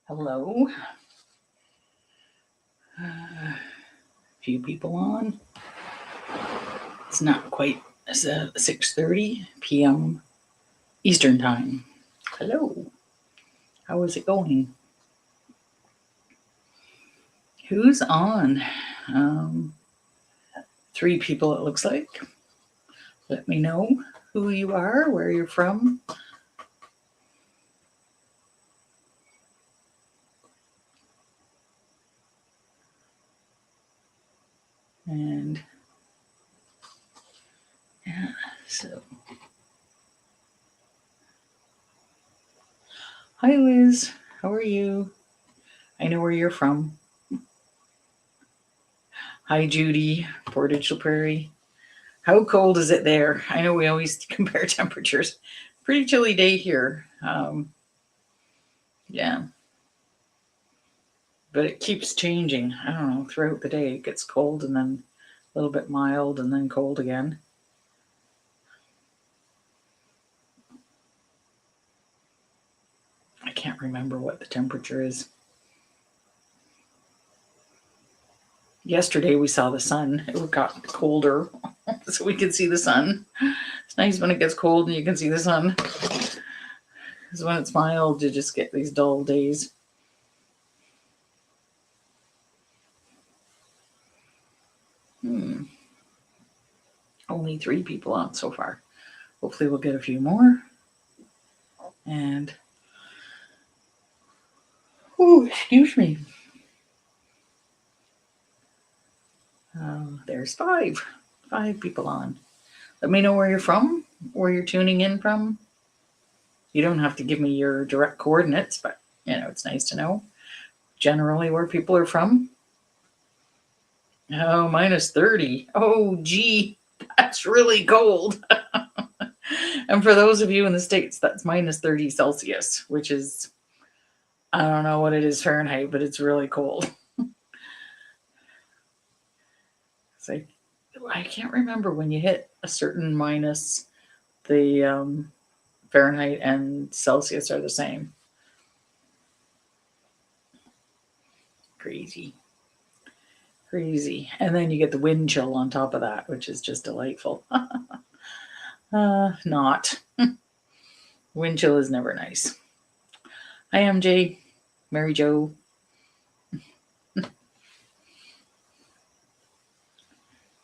Hello. Few people on. It's not quite 6:30 p.m. Eastern Time. Hello. How is it going? Who's on? Um, 3 people, it looks like. Let me know who you are, where you're from. And yeah, so. Hi, Liz. How are you? I know where you're from. Hi, Judy, Portage la Prairie. How cold is it there? I know we always compare temperatures. Pretty chilly day here. Yeah. But it keeps changing. I don't know, throughout the day. It gets cold and then a little bit mild and then cold again. I can't remember what the temperature is. Yesterday we saw the sun. It got colder, so we could see the sun. It's nice when it gets cold and you can see the sun. Because when it's mild, you just get these dull days. Only 3 people on so far. Hopefully we'll get a few more. And, oh, excuse me. There's 5 people on. Let me know where you're from, where you're tuning in from. You don't have to give me your direct coordinates, but it's nice to know generally where people are from. Oh, minus 30. Oh, gee, that's really cold. And for those of you in the States, that's minus 30 Celsius, which is, I don't know what it is Fahrenheit, but it's really cold. It's like, I can't remember when you hit a certain minus, the Fahrenheit and Celsius are the same. Crazy. And then you get the wind chill on top of that, which is just delightful. Not. Wind chill is never nice. Hi, MJ. Mary Jo.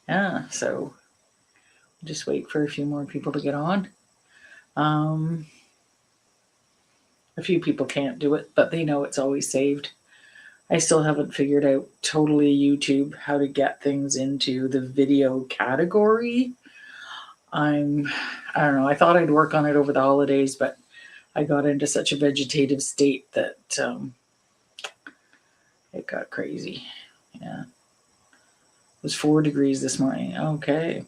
Yeah, so just wait for a few more people to get on. A few people can't do it, but they know it's always saved. I still haven't figured out totally YouTube how to get things into the video category. I don't know. I thought I'd work on it over the holidays, but I got into such a vegetative state that it got crazy. Yeah. It was 4 degrees this morning. Okay.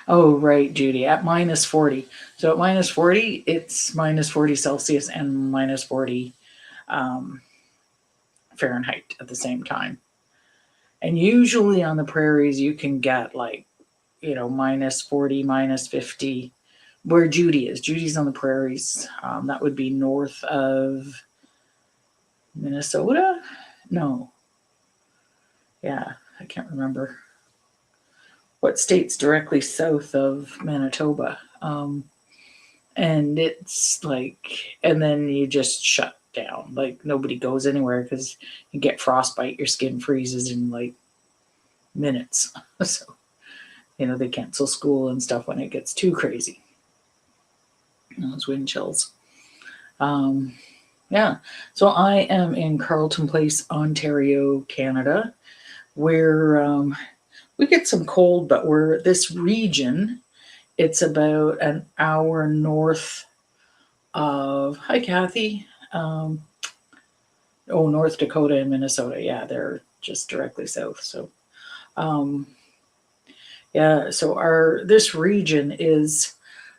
Oh, right, Judy, at minus 40. So at minus 40, it's minus 40 Celsius and minus 40 Fahrenheit at the same time. And usually on the prairies, you can get like, minus 40, minus 50, where Judy is. Judy's on the prairies. That would be north of Minnesota? No. Yeah, I can't remember what state's directly south of Manitoba. And it's like, and then you just shut down. Like nobody goes anywhere because you get frostbite, your skin freezes in like minutes. So, they cancel school and stuff when it gets too crazy. Those wind chills. Yeah. So I am in Carleton Place, Ontario, Canada, where we get some cold, but we're this region. It's about an hour north of, hi, Kathy. North Dakota and Minnesota. Yeah, they're just directly south. So, yeah, so this region is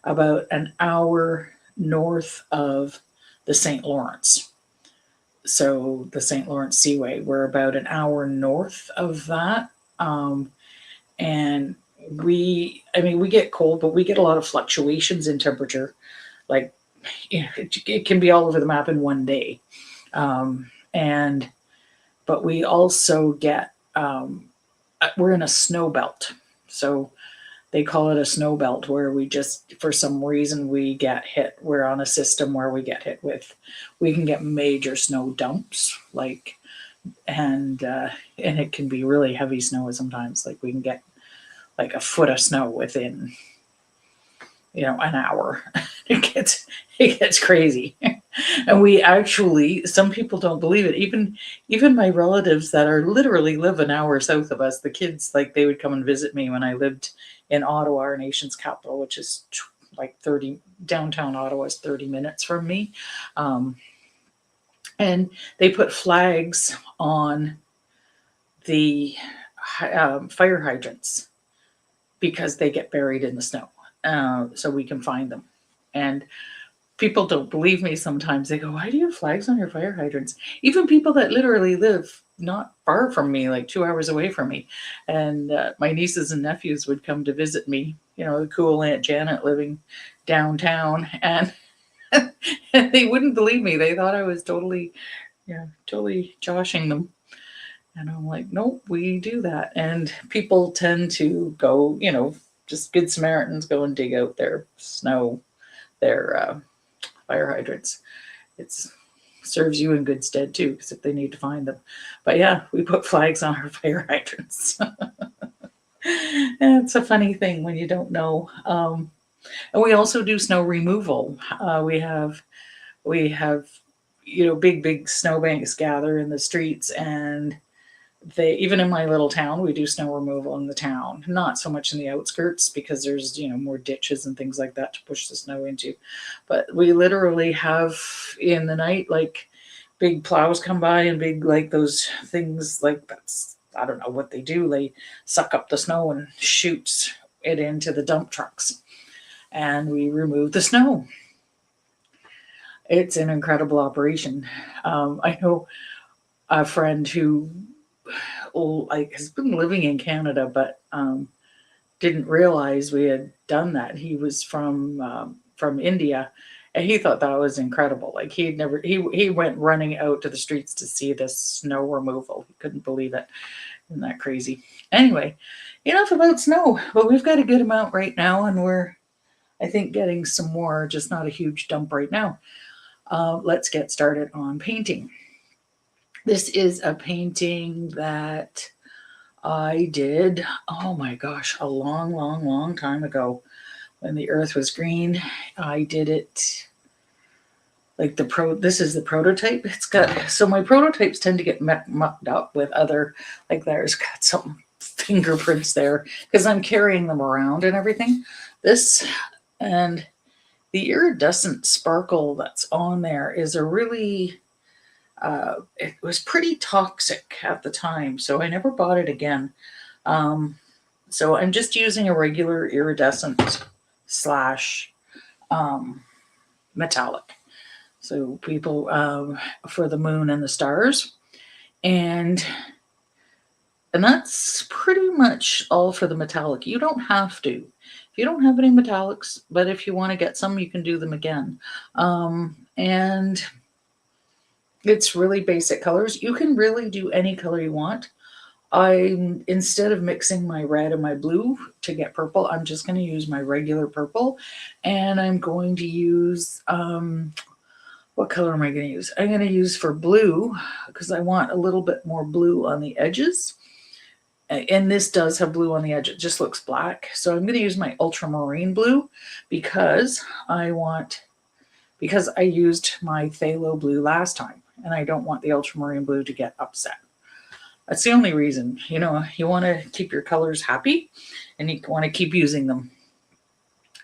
about an hour north of the St. Lawrence. So the St. Lawrence Seaway, we're about an hour north of that. And we get cold, but we get a lot of fluctuations in temperature. Like it can be all over the map in one day. And but we also get we're in a snow belt, so they call it a snow belt, where we just, for some reason, we get hit. We're on a system where we get hit with, we can get major snow dumps, like, and it can be really heavy snow sometimes. Like we can get like a foot of snow within, an hour. it gets crazy. And we actually, some people don't believe it. Even my relatives that are literally live an hour south of us, the kids, like they would come and visit me when I lived in Ottawa, our nation's capital, which is like 30, downtown Ottawa is 30 minutes from me. And they put flags on the fire hydrants because they get buried in the snow, so we can find them. And people don't believe me sometimes. They go, "Why do you have flags on your fire hydrants?" Even people that literally live not far from me, like 2 hours away from me. And my nieces and nephews would come to visit me, the cool Aunt Janet living downtown. And, and they wouldn't believe me. They thought I was totally joshing them. And I'm like, nope, we do that. And people tend to go, just good Samaritans go and dig out their snow, their fire hydrants. It serves you in good stead too, because if they need to find them. But yeah, we put flags on our fire hydrants. And it's a funny thing when you don't know. And we also do snow removal. We have big snowbanks gather in the streets, and even in my little town, we do snow removal in the town, not so much in the outskirts because there's, more ditches and things like that to push the snow into. But we literally have in the night, like big plows come by and big, like those things, like that's, I don't know what they do. They suck up the snow and shoots it into the dump trucks, and we remove the snow. It's an incredible operation. I know a friend who has been living in Canada, but didn't realize we had done that. He was from India, and he thought that was incredible. Like he went running out to the streets to see this snow removal. He couldn't believe it. Isn't that crazy? Anyway, enough about snow. But we've got a good amount right now, and we're, I think, getting some more, just not a huge dump right now. Let's get started on painting. This is a painting that I did, oh my gosh, a long, long, long time ago when the earth was green. I did it like this is the prototype. So my prototypes tend to get mucked up with other, like there's got some fingerprints there because I'm carrying them around and everything. This and the iridescent sparkle that's on there is a really, it was pretty toxic at the time, so I never bought it again. So I'm just using a regular iridescent slash metallic. So people for the moon and the stars, and that's pretty much all for the metallic. You don't have to. If you don't have any metallics, but if you want to get some, you can do them again. And it's really basic colors. You can really do any color you want. Instead of mixing my red and my blue to get purple, I'm just going to use my regular purple, and I'm going to use, what color am I going to use? I'm going to use for blue because I want a little bit more blue on the edges. And this does have blue on the edge. It just looks black. So I'm going to use my ultramarine blue because I used my phthalo blue last time, and I don't want the ultramarine blue to get upset. That's the only reason. You want to keep your colors happy, and you want to keep using them.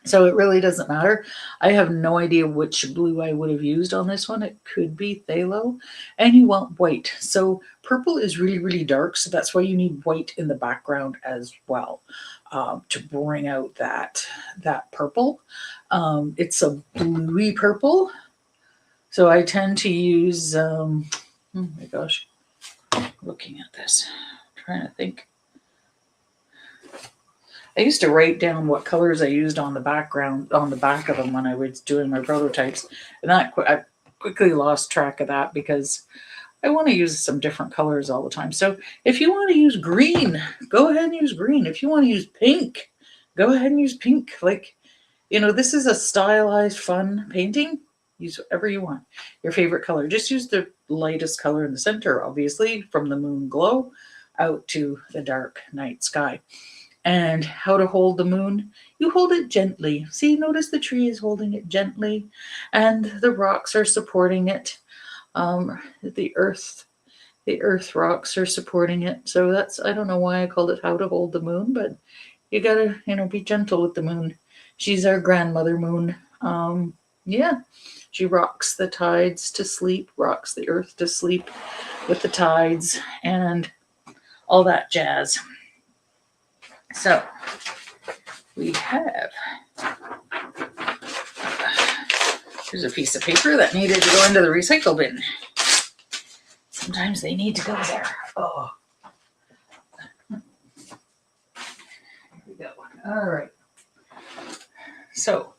So it really doesn't matter. I have no idea which blue I would have used on this one. It could be phthalo, and you want white. So purple is really, really dark, so that's why you need white in the background as well to bring out that purple. It's a bluey purple, so I tend to use, oh my gosh, looking at this, trying to think. I used to write down what colors I used on the background, on the back of them when I was doing my prototypes. And I quickly lost track of that because I want to use some different colors all the time. So if you want to use green, go ahead and use green. If you want to use pink, go ahead and use pink. Like, this is a stylized, fun painting. Use whatever you want. Your favorite color. Just use the lightest color in the center, obviously, from the moon glow out to the dark night sky. And how to hold the moon? You hold it gently. See, notice the tree is holding it gently, and the rocks are supporting it. The earth rocks are supporting it. So I don't know why I called it how to hold the moon, but you gotta, be gentle with the moon. She's our grandmother moon. Yeah, she rocks the tides to sleep, rocks the earth to sleep with the tides and all that jazz. So we have, here's a piece of paper that needed to go into the recycle bin. Sometimes they need to go there. Oh. Here we go. All right. So,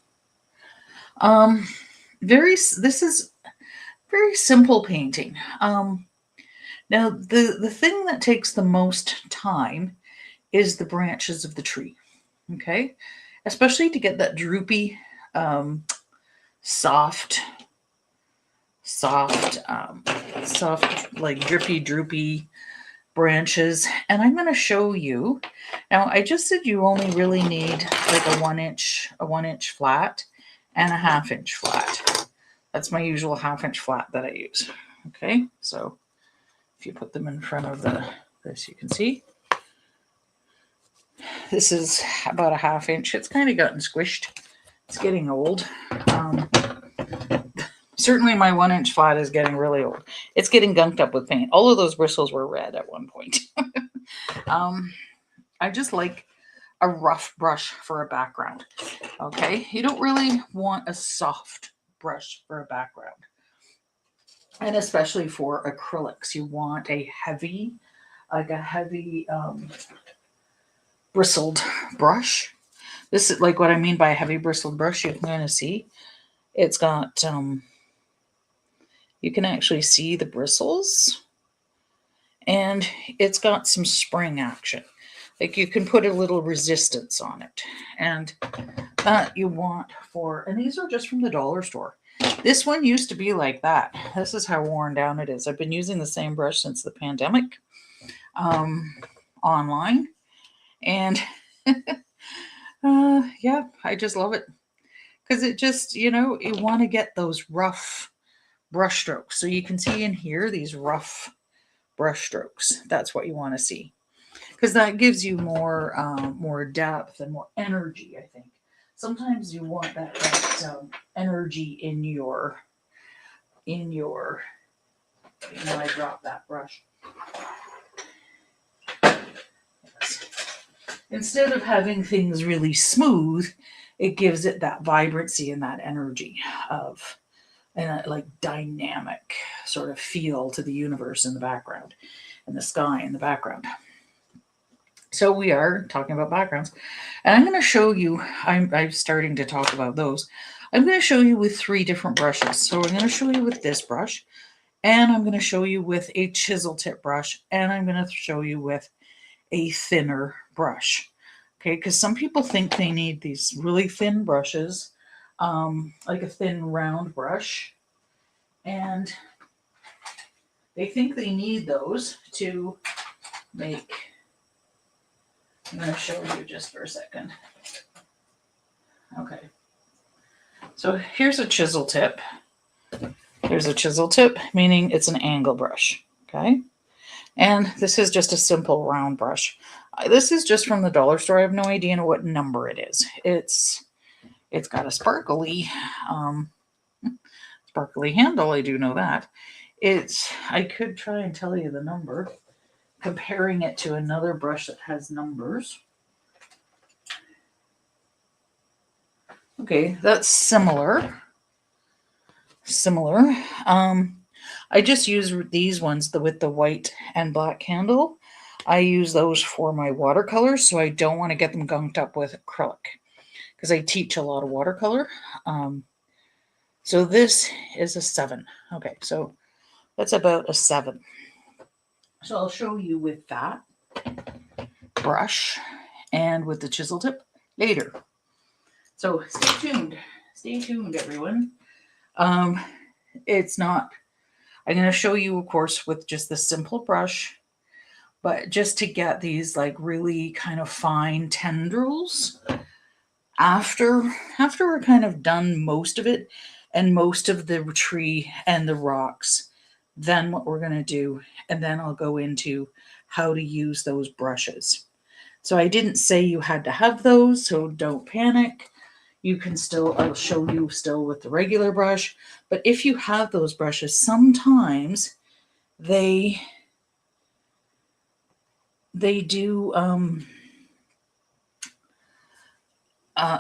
this is very simple painting. Now the thing that takes the most time is the branches of the tree. Okay, especially to get that droopy, soft, like drippy, droopy branches. And I'm going to show you. Now, I just said you only really need like a 1 inch flat and a 1/2 inch flat. That's my usual 1/2 inch flat that I use. Okay, so if you put them in front of this, you can see. This is about a 1/2 inch. It's kind of gotten squished. It's getting old. Certainly my 1 inch flat is getting really old. It's getting gunked up with paint. All of those bristles were red at one point. I just like a rough brush for a background. Okay, you don't really want a soft brush for a background. And especially for acrylics, you want a heavy, bristled brush. This is like what I mean by a heavy bristled brush. You can kind of see it's got, you can actually see the bristles, and it's got some spring action. Like you can put a little resistance on it, and that you want for, and these are just from the dollar store. This one used to be like that. This is how worn down it is. I've been using the same brush since the pandemic, online. And yeah, I just love it because it just, you want to get those rough brush strokes. So you can see in here, these rough brush strokes. That's what you want to see because that gives you more depth and more energy, I think. Sometimes you want that energy in your, I dropped that brush. Instead of having things really smooth, it gives it that vibrancy and that energy of, and that like dynamic sort of feel to the universe in the background and the sky in the background. So we are talking about backgrounds, and I'm going to show you, I'm starting to talk about those. I'm going to show you with 3 different brushes. So I'm going to show you with this brush, and I'm going to show you with a chisel tip brush, and I'm going to show you with a thinner brush. Okay, because some people think they need these really thin brushes, like a thin round brush, and they think they need those to make, I'm going to show you just for a second. Okay, so here's a chisel tip. Here's a chisel tip, meaning it's an angle brush, okay? And this is just a simple round brush. This is just from the dollar store. I have no idea what number it is. It's got a sparkly handle. I do know that. I could try and tell you the number, comparing it to another brush that has numbers. Okay, that's similar. I just use these ones with the white and black handle. I use those for my watercolors, so I don't want to get them gunked up with acrylic because I teach a lot of watercolor. So this is a 7. Okay, so that's about a 7. So I'll show you with that brush and with the chisel tip later. So stay tuned. Stay tuned, everyone. It's not, I'm going to show you, of course, with just the simple brush, but just to get these like really kind of fine tendrils after we're kind of done most of it and most of the tree and the rocks, then what we're going to do, and then I'll go into how to use those brushes. So I didn't say you had to have those, so don't panic. You can still, I'll show you still with the regular brush, but if you have those brushes, sometimes they do,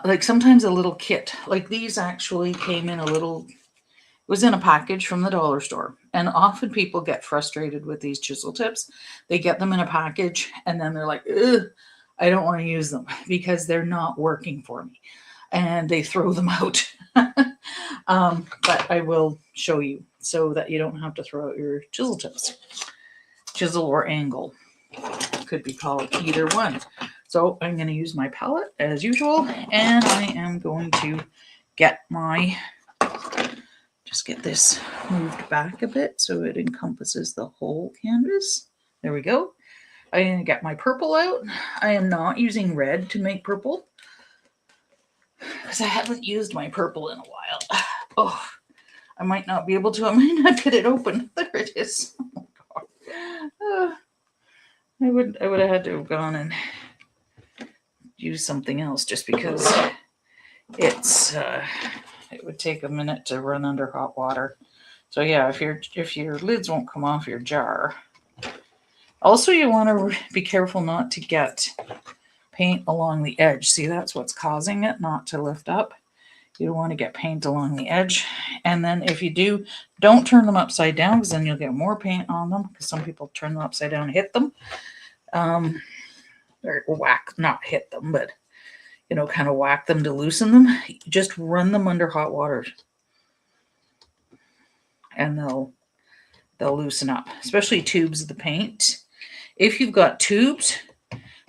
like sometimes a little kit, like these actually came in a little, it was in a package from the dollar store. And often people get frustrated with these chisel tips. They get them in a package and then they're like, ugh, I don't want to use them because they're not working for me. And they throw them out. But I will show you so that you don't have to throw out your chisel tips. Chisel or angle. Could be called either one. So I'm going to use my palette as usual, and I am going to get my, just get this moved back a bit so it encompasses the whole canvas. There we go. I'm going to get my purple out. I am not using red to make purple because I haven't used my purple in a while. Oh, I might not be able to. I might not get it open. There it is. Oh my God. I would have had to have gone and used something else just because it's it would take a minute to run under hot water. So yeah, if your lids won't come off your jar. Also, you want to be careful not to get paint along the edge. See, that's what's causing it not to lift up. You don't want to get paint along the edge. And then if you do, don't turn them upside down because then you'll get more paint on them, because some people turn them upside down and hit them. Or whack, not hit them, but, you know, kind of whack them to loosen them. Just run them under hot water and they'll loosen up, especially tubes of the paint. If you've got tubes,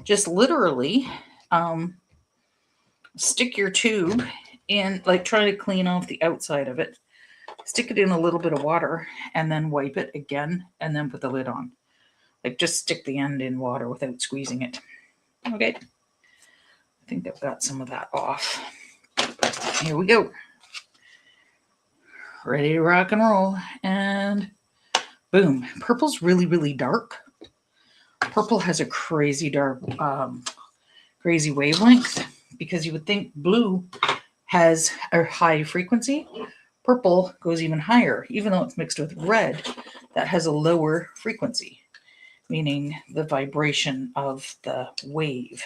just literally stick your tube in, like try to clean off the outside of it, stick it in a little bit of water and then wipe it again and then put the lid on. Like just stick the end in water without squeezing it. Okay. I think I've got some of that off. Here we go. Ready to rock and roll. And boom. Purple's really, really dark. Purple has a crazy dark, crazy wavelength, because you would think blue has a high frequency. Purple goes even higher, even though it's mixed with red, that has a lower frequency, meaning the vibration of the wave.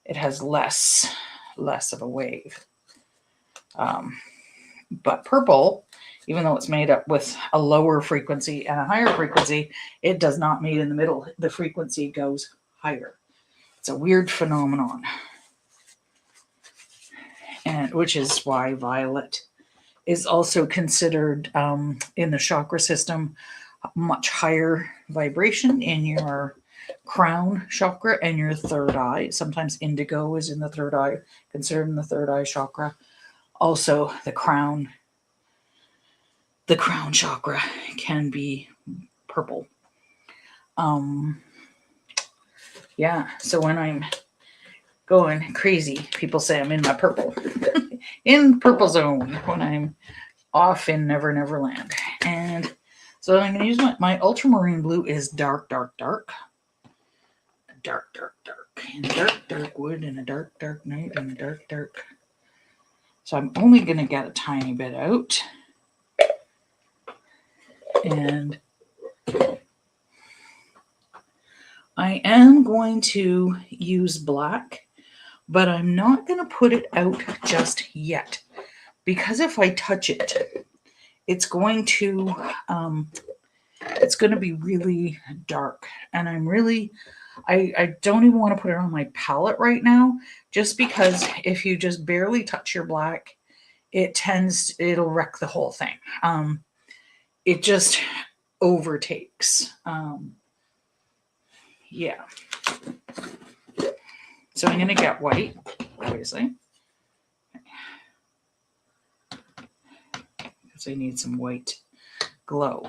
It has less of a wave. But purple, even though it's made up with a lower frequency and a higher frequency, it does not meet in the middle. The frequency goes higher. It's a weird phenomenon. And which is why violet is also considered in the chakra system much higher vibration in your crown chakra and your third eye. Sometimes indigo is in the third eye, considered in the third eye chakra. Also, the crown chakra can be purple. Yeah, so when I'm going crazy, people say I'm in my purple, in purple zone when I'm off in Never Never Land. And so I'm going to use my ultramarine blue is dark, dark, dark. Dark, dark, dark. And dark, dark wood and a dark, dark night and a dark, dark. So I'm only going to get a tiny bit out. And I am going to use black, but I'm not going to put it out just yet, because if I touch it, it's going to it's going to be really dark. And I don't even want to put it on my palette right now, just because if you just barely touch your black, it'll wreck the whole thing. It just overtakes. Yeah. So I'm going to get white, obviously. Because I need some white glow.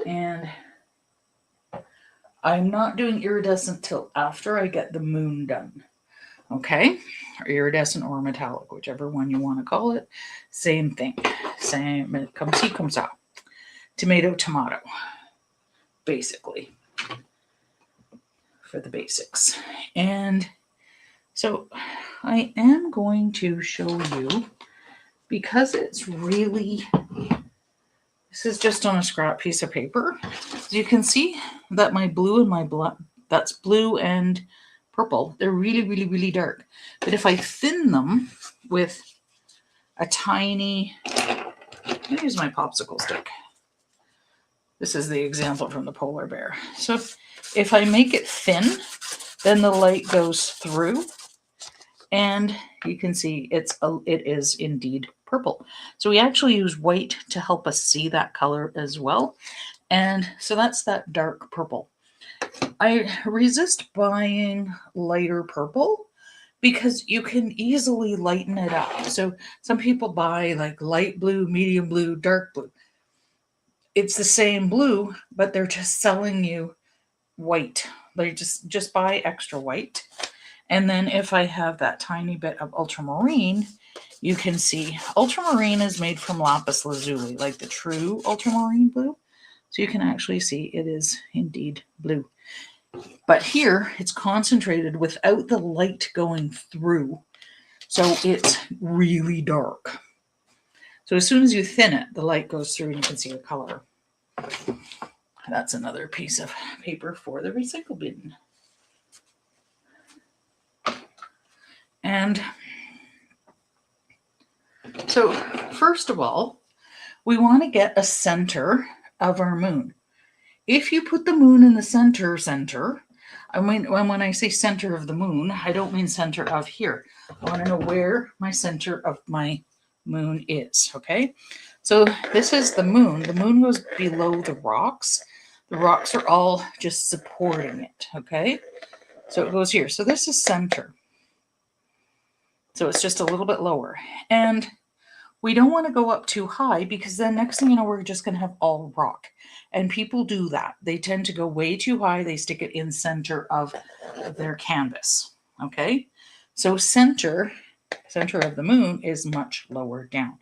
And I'm not doing iridescent till after I get the moon done. Okay? Or iridescent or metallic, whichever one you want to call it. Same thing. Same. Comme ci, comme ça. Tomato, tomato. Basically. For the basics. And so I am going to show you, because it's really, this is just on a scrap piece of paper. You can see that my blue and my black, that's blue and purple. They're really, really, really dark. But if I thin them with a tiny, I'm going to use my popsicle stick. This is the example from the polar bear. So if I make it thin, then the light goes through, and you can see it is indeed purple. So we actually use white to help us see that color as well. And so that's that dark purple. I resist buying lighter purple because you can easily lighten it up. So some people buy like light blue, medium blue, dark blue. It's the same blue, but they're just selling you white. They just buy extra white. And then if I have that tiny bit of ultramarine, you can see ultramarine is made from lapis lazuli, like the true ultramarine blue. So you can actually see it is indeed blue. But here it's concentrated without the light going through. So it's really dark. So as soon as you thin it, the light goes through and you can see the color. That's another piece of paper for the recycle bin. And so first of all, we want to get a center of our moon. If you put the moon in the center, I mean, when I say center of the moon, I don't mean center of here. I want to know where my center of my moon is, okay? So this is the moon. The moon goes below the rocks. The rocks are all just supporting it, okay? So it goes here. So this is center. So it's just a little bit lower. And we don't want to go up too high, because then next thing you know, we're just going to have all rock. And people do that. They tend to go way too high. They stick it in center of their canvas, okay? So center of the moon is much lower down.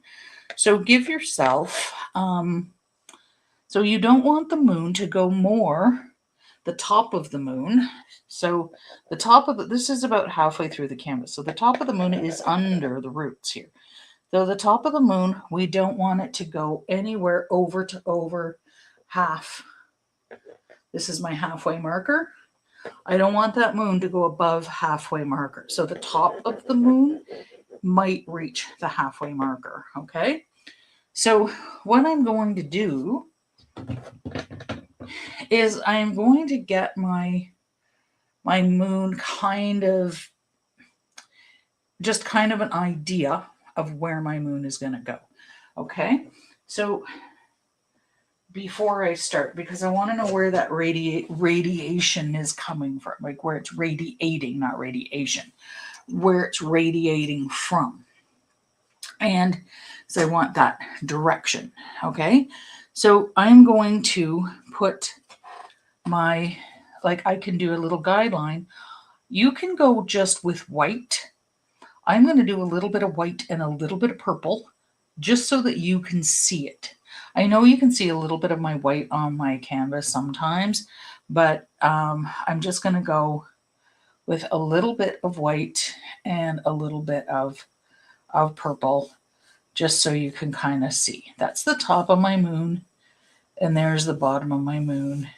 So give yourself, so you don't want the moon to go more, the top of the moon. So the top of this is about halfway through the canvas. So the top of the moon is under the roots here. So the top of the moon, we don't want it to go anywhere over half. This is my halfway marker. I don't want that moon to go above halfway marker. So the top of the moon might reach the halfway marker, okay? So what I'm going to do is I'm going to get my moon kind of an idea of where my moon is going to go, okay? So before I start, because I want to know where that radiation is coming from, like where it's radiating, not radiation, where it's radiating from. And so I want that direction, okay? So I'm going to put my, like I can do a little guideline. You can go just with white. I'm going to do a little bit of white and a little bit of purple, just so that you can see it. I know you can see a little bit of my white on my canvas sometimes, but I'm just going to go with a little bit of white and a little bit of purple, just so you can kind of see. That's the top of my moon, and there's the bottom of my moon.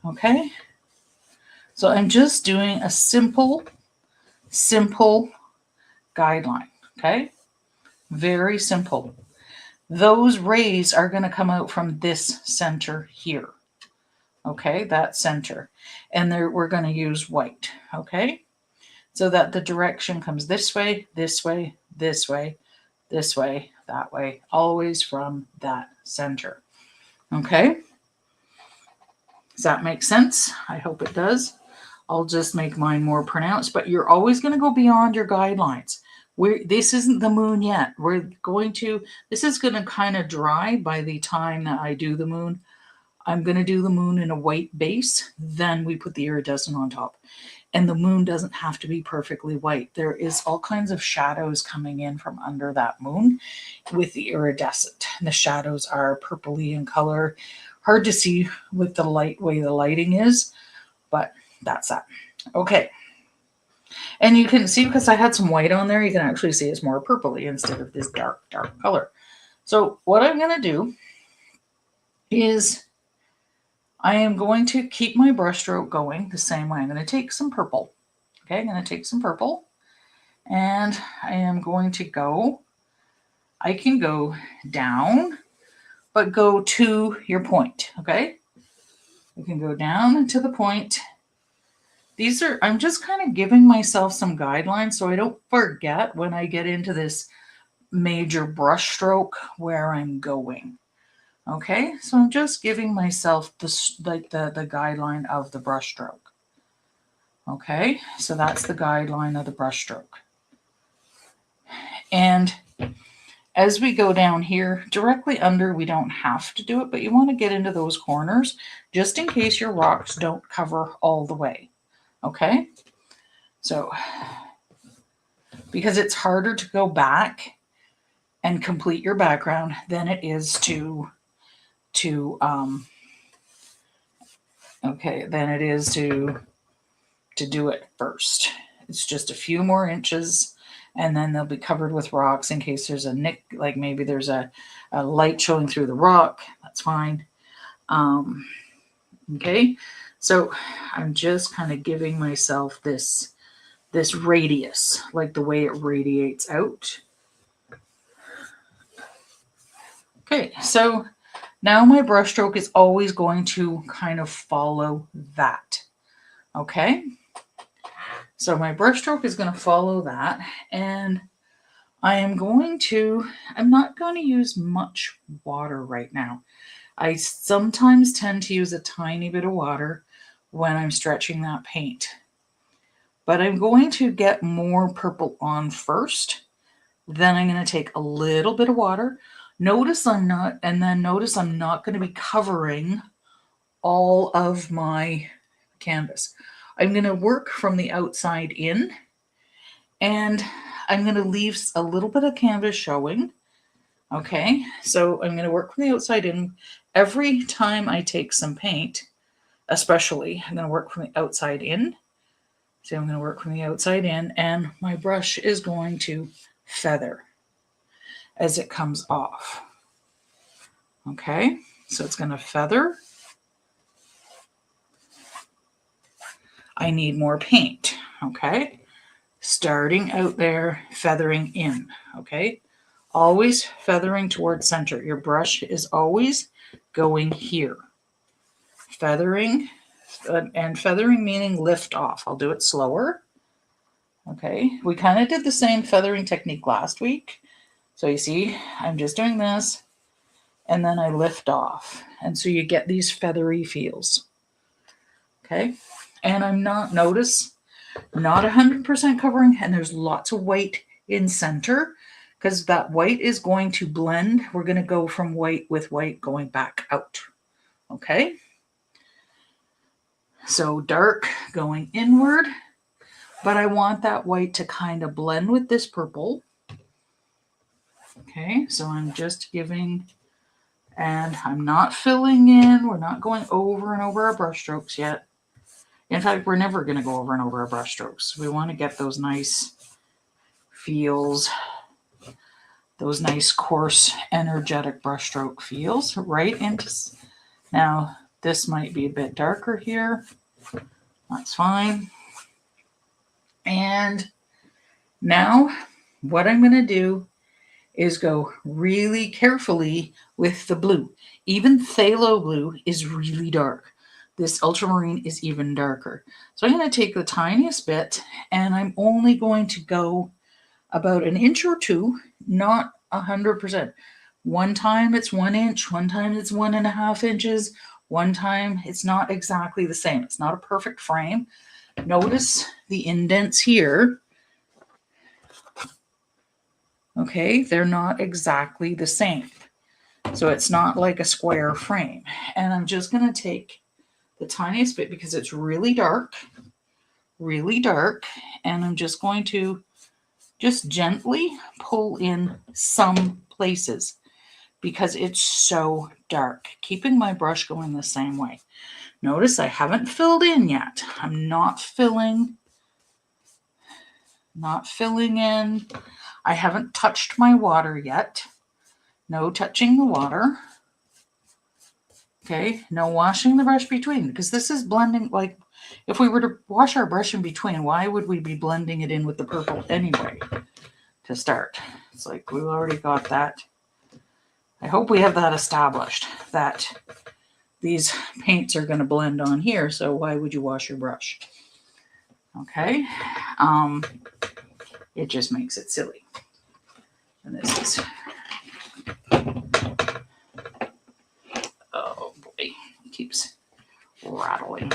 Okay? So I'm just doing a simple guideline, okay? Very simple. those rays are going to come out from this center here. Okay, that center. And there we're going to use white. Okay, so that the direction comes this way, this way, this way, this way, that way, always from that center. Okay, does that make sense? I hope it does. I'll just make mine more pronounced, but you're always going to go beyond your guidelines. This isn't the moon yet. This is going to kind of dry by the time that I do the moon. I'm going to do the moon in a white base, then we put the iridescent on top. And the moon doesn't have to be perfectly white. There is all kinds of shadows coming in from under that moon with the iridescent. And the shadows are purpley in color. Hard to see with the way the lighting is, but that's that. Okay. And you can see, because I had some white on there, you can actually see it's more purpley instead of this dark color. So what I'm going to do is I am going to keep my brush stroke going the same way. I'm going to take some purple. Okay, I'm going to take some purple. And I am going to go, I can go down, but go to your point. Okay, you can go down to the point. I'm just kind of giving myself some guidelines so I don't forget when I get into this major brush stroke where I'm going. Okay, so I'm just giving myself the guideline of the brush stroke. Okay, so that's the guideline of the brush stroke. And as we go down here, directly under, we don't have to do it, but you want to get into those corners just in case your rocks don't cover all the way. Okay, so because it's harder to go back and complete your background than it is to do it first. It's just a few more inches, and then they'll be covered with rocks in case there's a nick, like maybe there's a light showing through the rock. That's fine. Okay, so I'm just kind of giving myself this radius, like the way it radiates out. Okay, so now my brush stroke is always going to kind of follow that. Okay, so my brush stroke is going to follow that, and I'm not going to use much water right now. I sometimes tend to use a tiny bit of water when I'm stretching that paint. But I'm going to get more purple on first. Then I'm going to take a little bit of water. Notice I'm not going to be covering all of my canvas. I'm going to work from the outside in, and I'm going to leave a little bit of canvas showing. Okay, so I'm going to work from the outside in. Every time I take some paint, especially, I'm going to work from the outside in. So I'm going to work from the outside in, and my brush is going to feather as it comes off. Okay, so it's going to feather. I need more paint. Okay, starting out there, feathering in. Okay, always feathering towards center. Your brush is always going here. Feathering, and feathering meaning lift off. I'll do it slower. Okay, we kind of did the same feathering technique last week. So you see, I'm just doing this, and then I lift off. And so you get these feathery feels. Okay, and I'm not 100% covering, and there's lots of white in center, because that white is going to blend. We're going to go from white with white going back out. Okay, so dark going inward, but I want that white to kind of blend with this purple. Okay, so I'm just giving, and I'm not filling in. We're not going over and over our brush strokes yet. In fact, we're never going to go over and over our brush strokes. We want to get those nice feels, those nice coarse, energetic brush stroke feels right into. Now, this might be a bit darker here. That's fine. And now what I'm going to do is go really carefully with the blue. Even phthalo blue is really dark. This ultramarine is even darker. So I'm going to take the tiniest bit, and I'm only going to go about an inch or two, not 100%. One time it's 1 inch, one time it's 1.5 inches, one time it's not exactly the same. It's not a perfect frame. Notice the indents here. Okay, they're not exactly the same. So it's not like a square frame. And I'm just going to take the tiniest bit because it's really dark, and I'm just going to just gently pull in some places because it's so dark, keeping my brush going the same way. Notice I haven't filled in yet. I'm not filling in. I haven't touched my water yet. No touching the water. Okay, no washing the brush between, because this is blending. Like, if we were to wash our brush in between, why would we be blending it in with the purple anyway to start? It's like we've already got that. I hope we have that established, that these paints are going to blend on here, so why would you wash your brush? Okay, it just makes it silly. And this is, oh boy, it keeps rattling.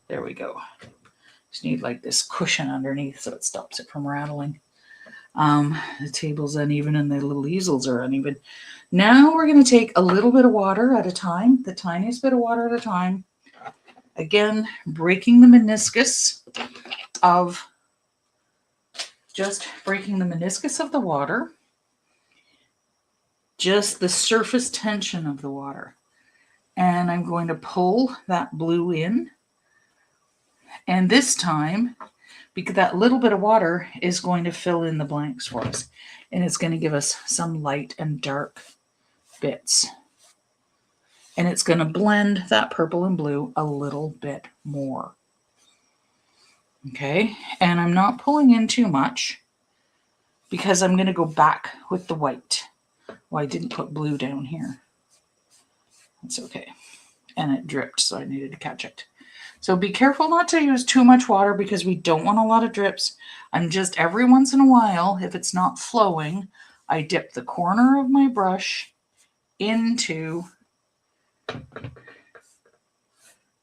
There we go. Just need like this cushion underneath so it stops it from rattling. The table's uneven and the little easels are uneven. Now we're going to take a little bit of water at a time, the tiniest bit of water at a time. Again, breaking the meniscus of the water, just the surface tension of the water. And I'm going to pull that blue in. And this time, because that little bit of water is going to fill in the blanks for us. And it's going to give us some light and dark bits. And it's going to blend that purple and blue a little bit more. Okay, and I'm not pulling in too much because I'm going to go back with the white. Well, I didn't put blue down here. That's okay. And it dripped, so I needed to catch it. So be careful not to use too much water because we don't want a lot of drips. I'm just every once in a while, if it's not flowing, I dip the corner of my brush into,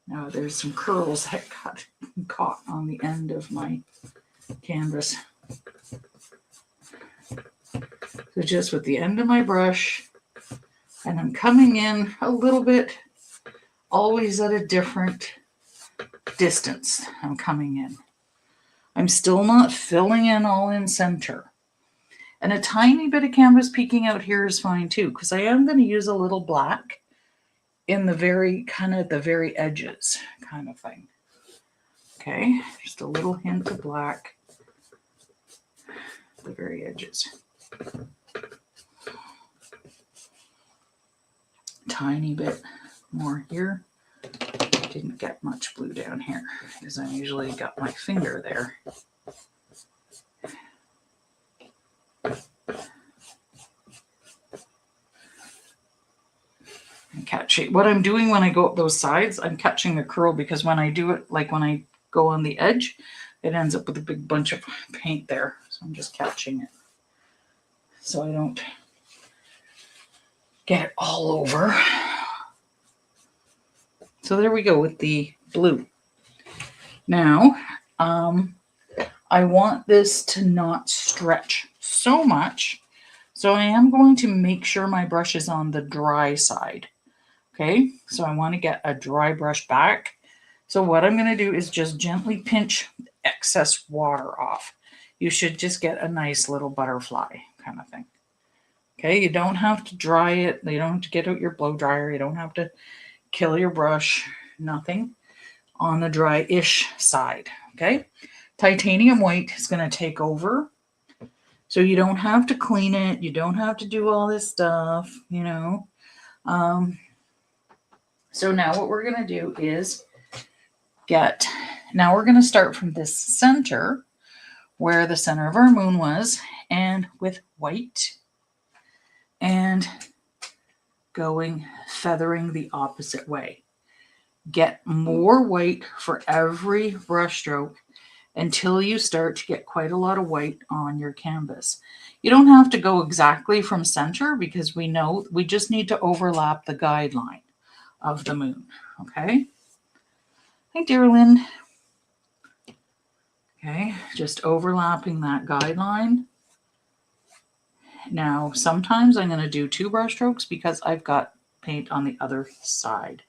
now there's some curls that got caught on the end of my canvas. So just with the end of my brush, and I'm coming in a little bit, always at a different distance. I'm coming in. I'm still not filling in all in center. And a tiny bit of canvas peeking out here is fine too, because I am going to use a little black in the very, kind of the very edges kind of thing. Okay, just a little hint of black, the very edges. Tiny bit more here. Didn't get much blue down here because I usually got my finger there. And catch it. What I'm doing when I go up those sides, I'm catching the curl because when I do it, like when I go on the edge, it ends up with a big bunch of paint there. So I'm just catching it so I don't get it all over. So there we go with the blue. Now, I want this to not stretch so much. So I am going to make sure my brush is on the dry side. Okay, so I want to get a dry brush back. So what I'm going to do is just gently pinch excess water off. You should just get a nice little butterfly kind of thing. Okay, you don't have to dry it. You don't have to get out your blow dryer. You don't have to kill your brush. Nothing. On the dry-ish side. Okay, titanium white is going to take over. So you don't have to clean it. You don't have to do all this stuff, you know. So now what we're going to do is now we're going to start from this center where the center of our moon was, and with white, and feathering the opposite way. Get more white for every brush stroke until you start to get quite a lot of white on your canvas. You don't have to go exactly from center because we know we just need to overlap the guideline of the moon. Okay. Hi, Dearlyn. Okay, just overlapping that guideline. Now, sometimes I'm going to do 2 brush strokes because I've got paint on the other side.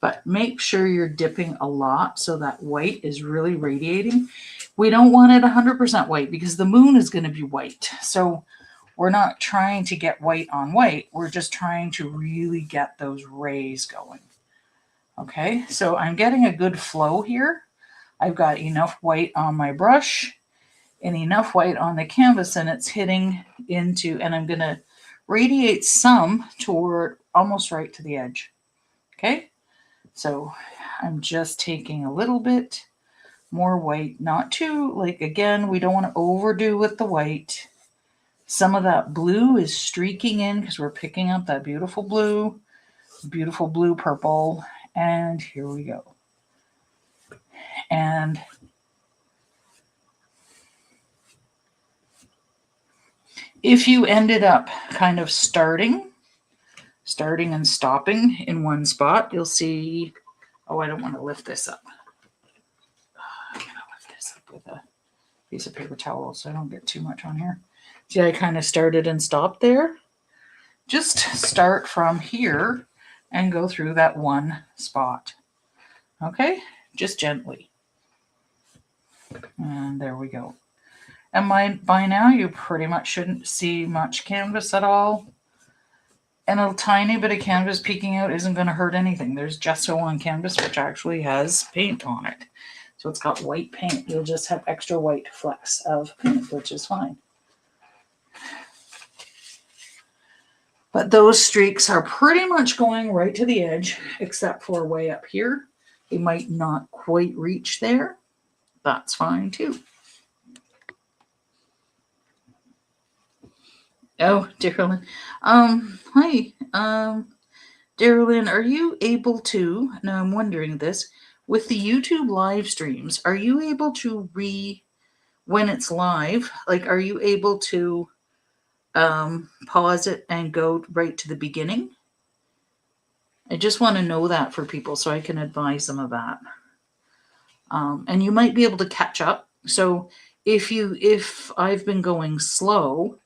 But make sure you're dipping a lot so that white is really radiating. We don't want it 100% white because the moon is going to be white. So we're not trying to get white on white. We're just trying to really get those rays going. Okay, so I'm getting a good flow here. I've got enough white on my brush and enough white on the canvas, and it's hitting into, and I'm going to radiate some toward almost right to the edge. Okay, so I'm just taking a little bit more white, not too, like, again, we don't want to overdo with the white. Some of that blue is streaking in because we're picking up that beautiful blue purple, and here we go. And if you ended up kind of starting and stopping in one spot, you'll see, oh, I don't want to lift this up. I'm going to lift this up with a piece of paper towel so I don't get too much on here. See, I kind of started and stopped there. Just start from here and go through that one spot. Okay, just gently. And there we go. And by now, you pretty much shouldn't see much canvas at all. And a tiny bit of canvas peeking out isn't going to hurt anything. There's gesso on canvas, which actually has paint on it. So it's got white paint. You'll just have extra white flecks of paint, which is fine. But those streaks are pretty much going right to the edge, except for way up here. They might not quite reach there. That's fine too. Oh, Darylyn. Hi. Darylyn, are you able to, now I'm wondering this, with the YouTube live streams, are you able to when it's live, like, are you able to pause it and go right to the beginning? I just want to know that for people so I can advise them of that. And you might be able to catch up. So if I've been going slow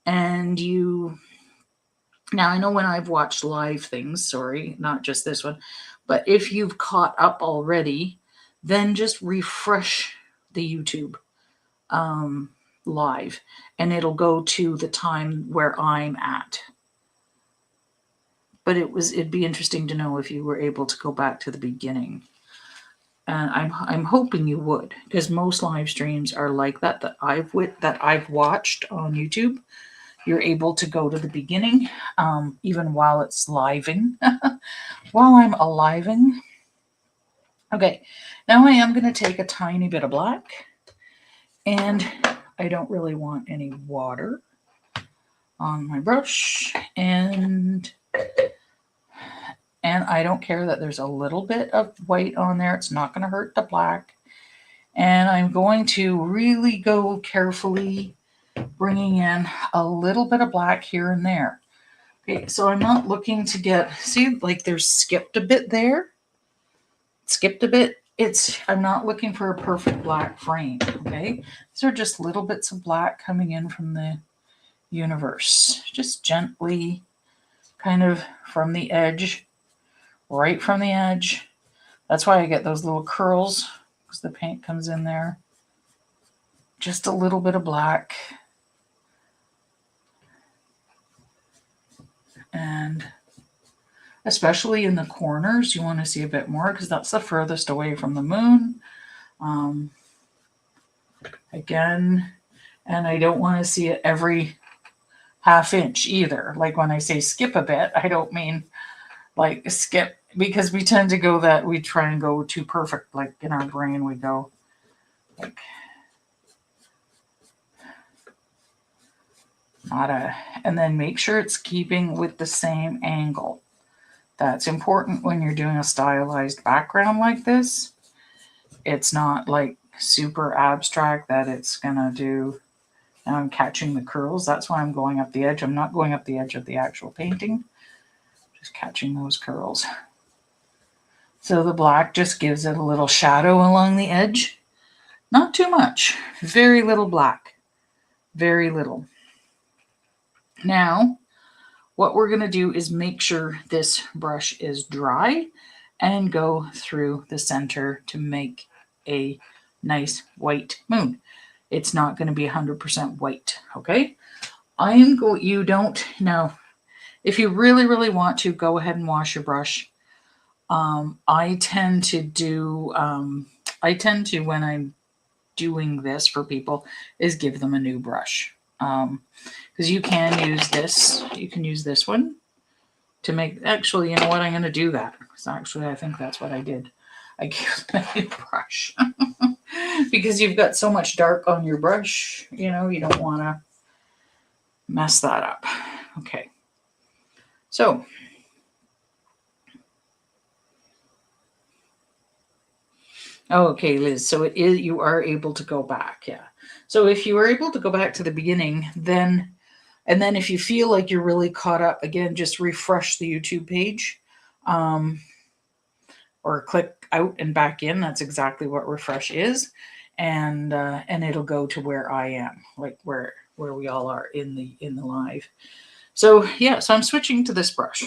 and now I know when I've watched live things, sorry, not just this one, but if you've caught up already, then just refresh the YouTube live and it'll go to the time where I'm at. But it'd be interesting to know if you were able to go back to the beginning. And I'm hoping you would, because most live streams are like that I've watched on YouTube. You're able to go to the beginning, even while it's living, while I'm aliving. Okay, now I am going to take a tiny bit of black, and I don't really want any water on my brush, and I don't care that there's a little bit of white on there. It's not going to hurt the black. And I'm going to really go carefully bringing in a little bit of black here and there. Okay, so I'm not looking to get, see, like there's skipped a bit there. Skipped a bit. I'm not looking for a perfect black frame, okay? These are just little bits of black coming in from the universe. Just gently, kind of from the edge, right from the edge. That's why I get those little curls, because the paint comes in there. Just a little bit of black. And especially in the corners, you want to see a bit more because that's the furthest away from the moon. Again, and I don't want to see it every half inch either. Like when I say skip a bit, I don't mean like skip, because we tend to go that we try and go too perfect. Like in our brain, we go like, And then make sure it's keeping with the same angle. That's important when you're doing a stylized background like this. It's not like super abstract that it's gonna do. Now I'm catching the curls. That's why I'm going up the edge. I'm not going up the edge of the actual painting. Just catching those curls. So the black just gives it a little shadow along the edge. Not too much. Very little black. Very little. Now, what we're going to do is make sure this brush is dry and go through the center to make a nice white moon. It's not going to be 100% white, okay? You don't, now, if you really, really want to, go ahead and wash your brush. I tend to, when I'm doing this for people, is give them a new brush. Because you can use this. You can use this one to make, actually, you know what? I'm going to do that. Because actually, I think that's what I did. I gave them a new brush. Because you've got so much dark on your brush, you know, you don't want to mess that up. Okay. So, okay, Liz. So it is, you are able to go back. Yeah. So if you are able to go back to the beginning, then, and then if you feel like you're really caught up, again, just refresh the YouTube page, or click out and back in. That's exactly what refresh is. And it'll go to where I am, like where we all are in the live. So yeah, so I'm switching to this brush.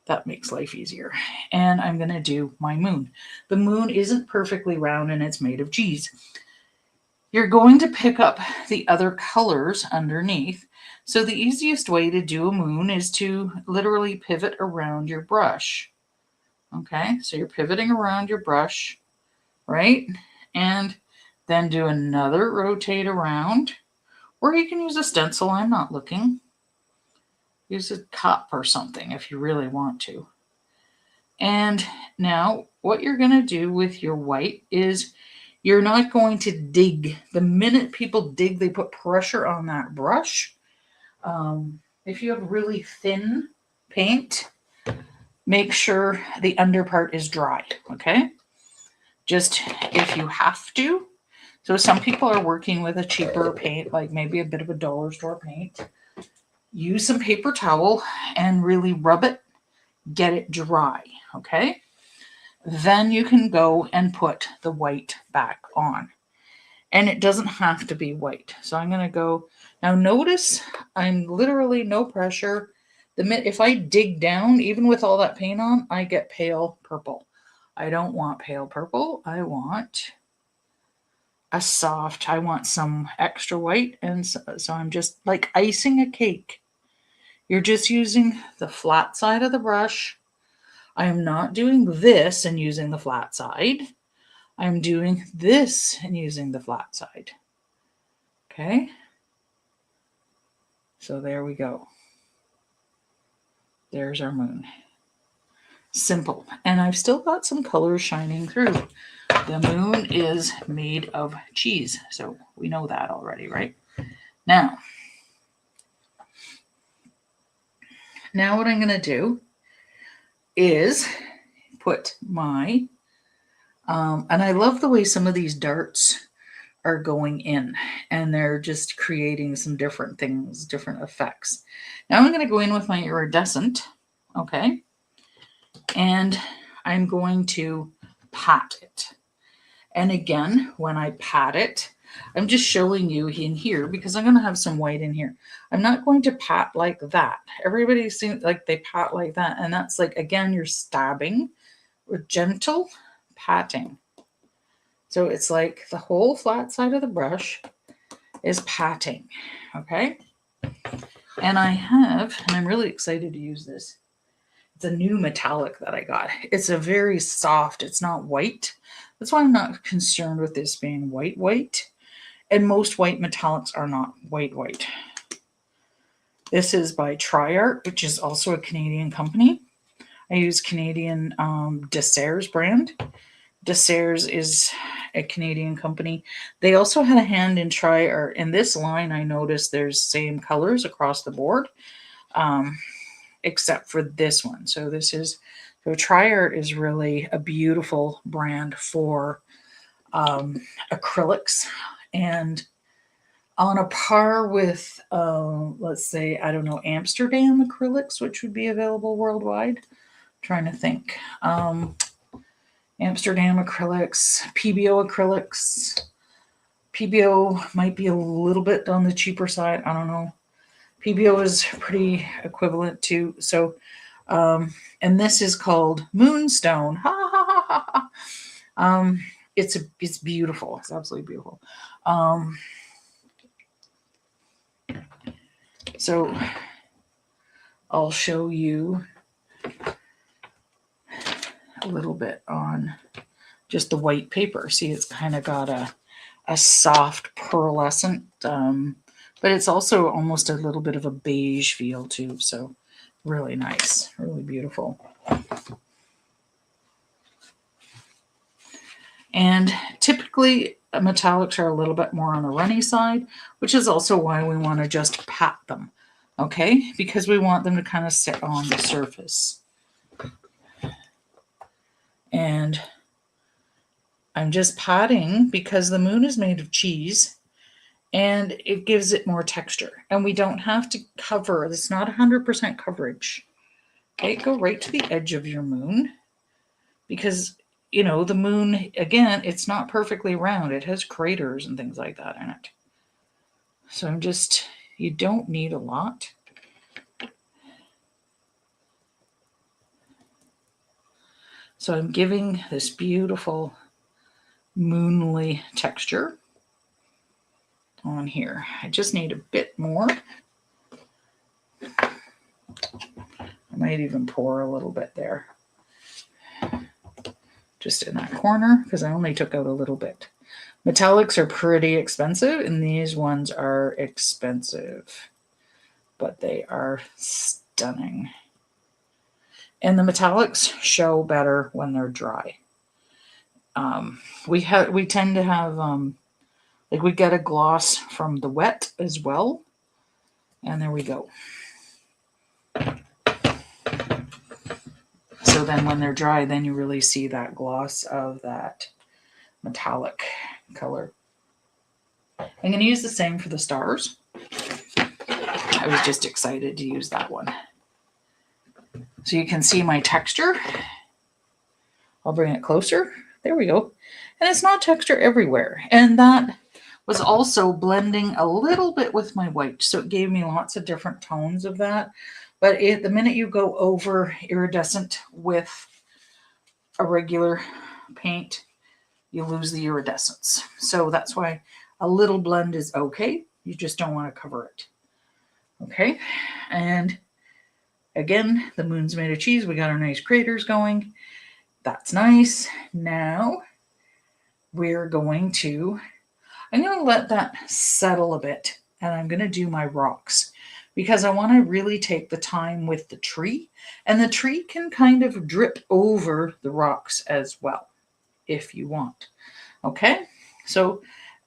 That makes life easier. And I'm going to do my moon. The moon isn't perfectly round and it's made of cheese. You're going to pick up the other colors underneath. So the easiest way to do a moon is to literally pivot around your brush. Okay, so you're pivoting around your brush, right? And then do another rotate around. Or you can use a stencil. I'm not looking. Use a cup or something if you really want to. And now what you're going to do with your white is you're not going to dig. The minute people dig, they put pressure on that brush. If you have really thin paint, make sure the under part is dry, okay? Just if you have to. So some people are working with a cheaper paint, like maybe a bit of a dollar store paint. Use some paper towel and really rub it, get it dry, okay? Then you can go and put the white back on. And it doesn't have to be white. So I'm going to go, now notice I'm literally no pressure. If I dig down, even with all that paint on, I get pale purple. I don't want pale purple. I want a soft, I want some extra white. And so I'm just like icing a cake. You're just using the flat side of the brush. I am not doing this and using the flat side. I'm doing this and using the flat side. Okay. So there we go. There's our moon. Simple. And I've still got some colors shining through. The moon is made of cheese. So we know that already, right? Now what I'm going to do is put my, and I love the way some of these darts are going in and they're just creating some different things, different effects. Now I'm going to go in with my iridescent, okay? And I'm going to pat it. And again, when I pat it, I'm just showing you in here because I'm going to have some white in here. I'm not going to pat like that. Everybody seems like they pat like that. And that's like, again, you're stabbing with gentle patting. So it's like the whole flat side of the brush is patting, okay? And I'm really excited to use this. It's a new metallic that I got. It's a very soft, it's not white. That's why I'm not concerned with this being white. And most white metallics are not white. This is by TriArt, which is also a Canadian company. I use Canadian Desserts brand. Desserts is a Canadian company. They also had a hand in Tri-Art. In this line, I noticed there's same colors across the board, except for this one. So Tri-Art is really a beautiful brand for acrylics, and on a par with, let's say, I don't know, Amsterdam acrylics, which would be available worldwide. I'm trying to think. Amsterdam acrylics, PBO acrylics. PBO might be a little bit on the cheaper side. I don't know. PBO is pretty equivalent to, so, and this is called Moonstone. Ha ha ha ha ha. It's beautiful. It's absolutely beautiful. So I'll show you a little bit on just the white paper. See, it's kind of got a soft pearlescent, but it's also almost a little bit of a beige feel too. So really nice, really beautiful. And typically metallics are a little bit more on the runny side, which is also why we want to just pat them, okay? Because we want them to kind of sit on the surface. And I'm just patting because the moon is made of cheese and it gives it more texture. And we don't have to cover, it's not 100% coverage. Okay, go right to the edge of your moon because, you know, the moon, again, it's not perfectly round. It has craters and things like that in it. So I'm just, you don't need a lot. So I'm giving this beautiful moonly texture on here. I just need a bit more. I might even pour a little bit there. Just in that corner, because I only took out a little bit. Metallics are pretty expensive, and these ones are expensive, but they are stunning. And the metallics show better when they're dry. We tend to have like we get a gloss from the wet as well, and there we go. So then when they're dry, then you really see that gloss of that metallic color. I'm going to use the same for the stars. I was just excited to use that one. So you can see my texture. I'll bring it closer. There we go. And it's not texture everywhere. And that was also blending a little bit with my white. So it gave me lots of different tones of that. But the minute you go over iridescent with a regular paint, you lose the iridescence. So that's why a little blend is okay. You just don't want to cover it. Okay. And again, the moon's made of cheese. We got our nice craters going. That's nice. Now we're going to, I'm going to let that settle a bit, and I'm going to do my rocks because I want to really take the time with the tree, and the tree can kind of drip over the rocks as well if you want. Okay, so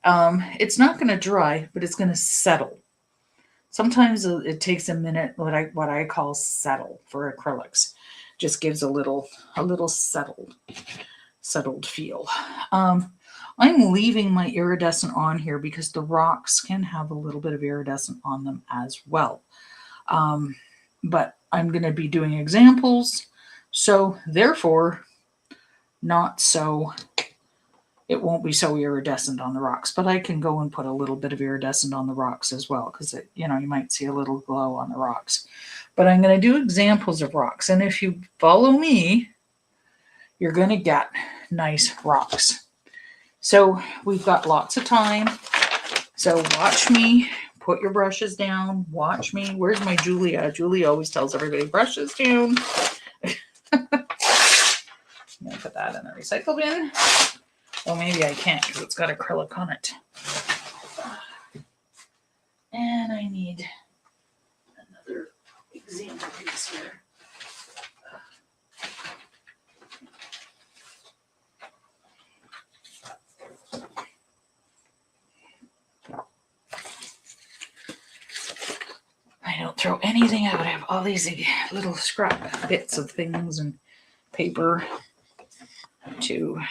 it's not going to dry, but it's going to settle. Sometimes it takes a minute, what I call settle for acrylics. Just gives a little settled feel. I'm leaving my iridescent on here because the rocks can have a little bit of iridescent on them as well. But I'm going to be doing examples, so therefore it won't be so iridescent on the rocks, but I can go and put a little bit of iridescent on the rocks as well, because you might see a little glow on the rocks. But I'm going to do examples of rocks, and if you follow me, you're going to get nice rocks. So we've got lots of time. So watch me. Put your brushes down. Watch me. Where's my Julia? Julia always tells everybody brushes down. I'm going to put that in the recycle bin. Well, maybe I can't because it's got acrylic on it. And I need another example piece here. throw anything out. I have all these little scrap bits of things and paper to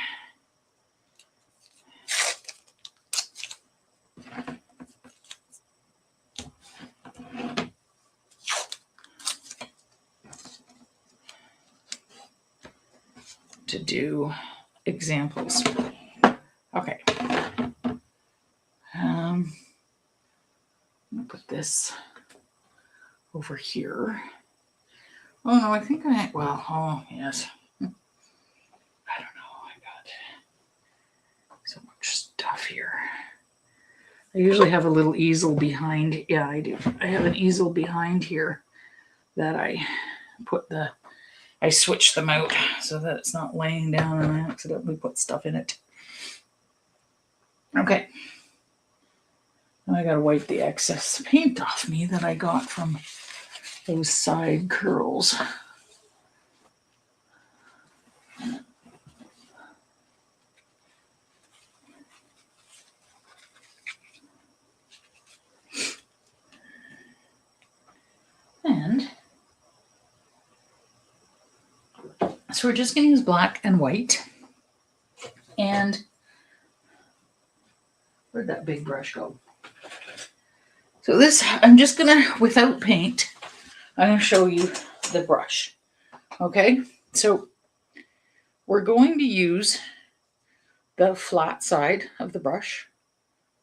do examples. Okay. I'm gonna put this over here. Oh no, I think oh yes. I don't know, I got so much stuff here. I usually have a little easel behind. Yeah, I do. I have an easel behind here that I switch them out so that it's not laying down and I accidentally put stuff in it. Okay. Now I gotta wipe the excess paint off me that I got from those side curls. And so we're just going to use black and white. And where'd that big brush go? So this, I'm just going to, without paint, I'm going to show you the brush. Okay, so we're going to use the flat side of the brush.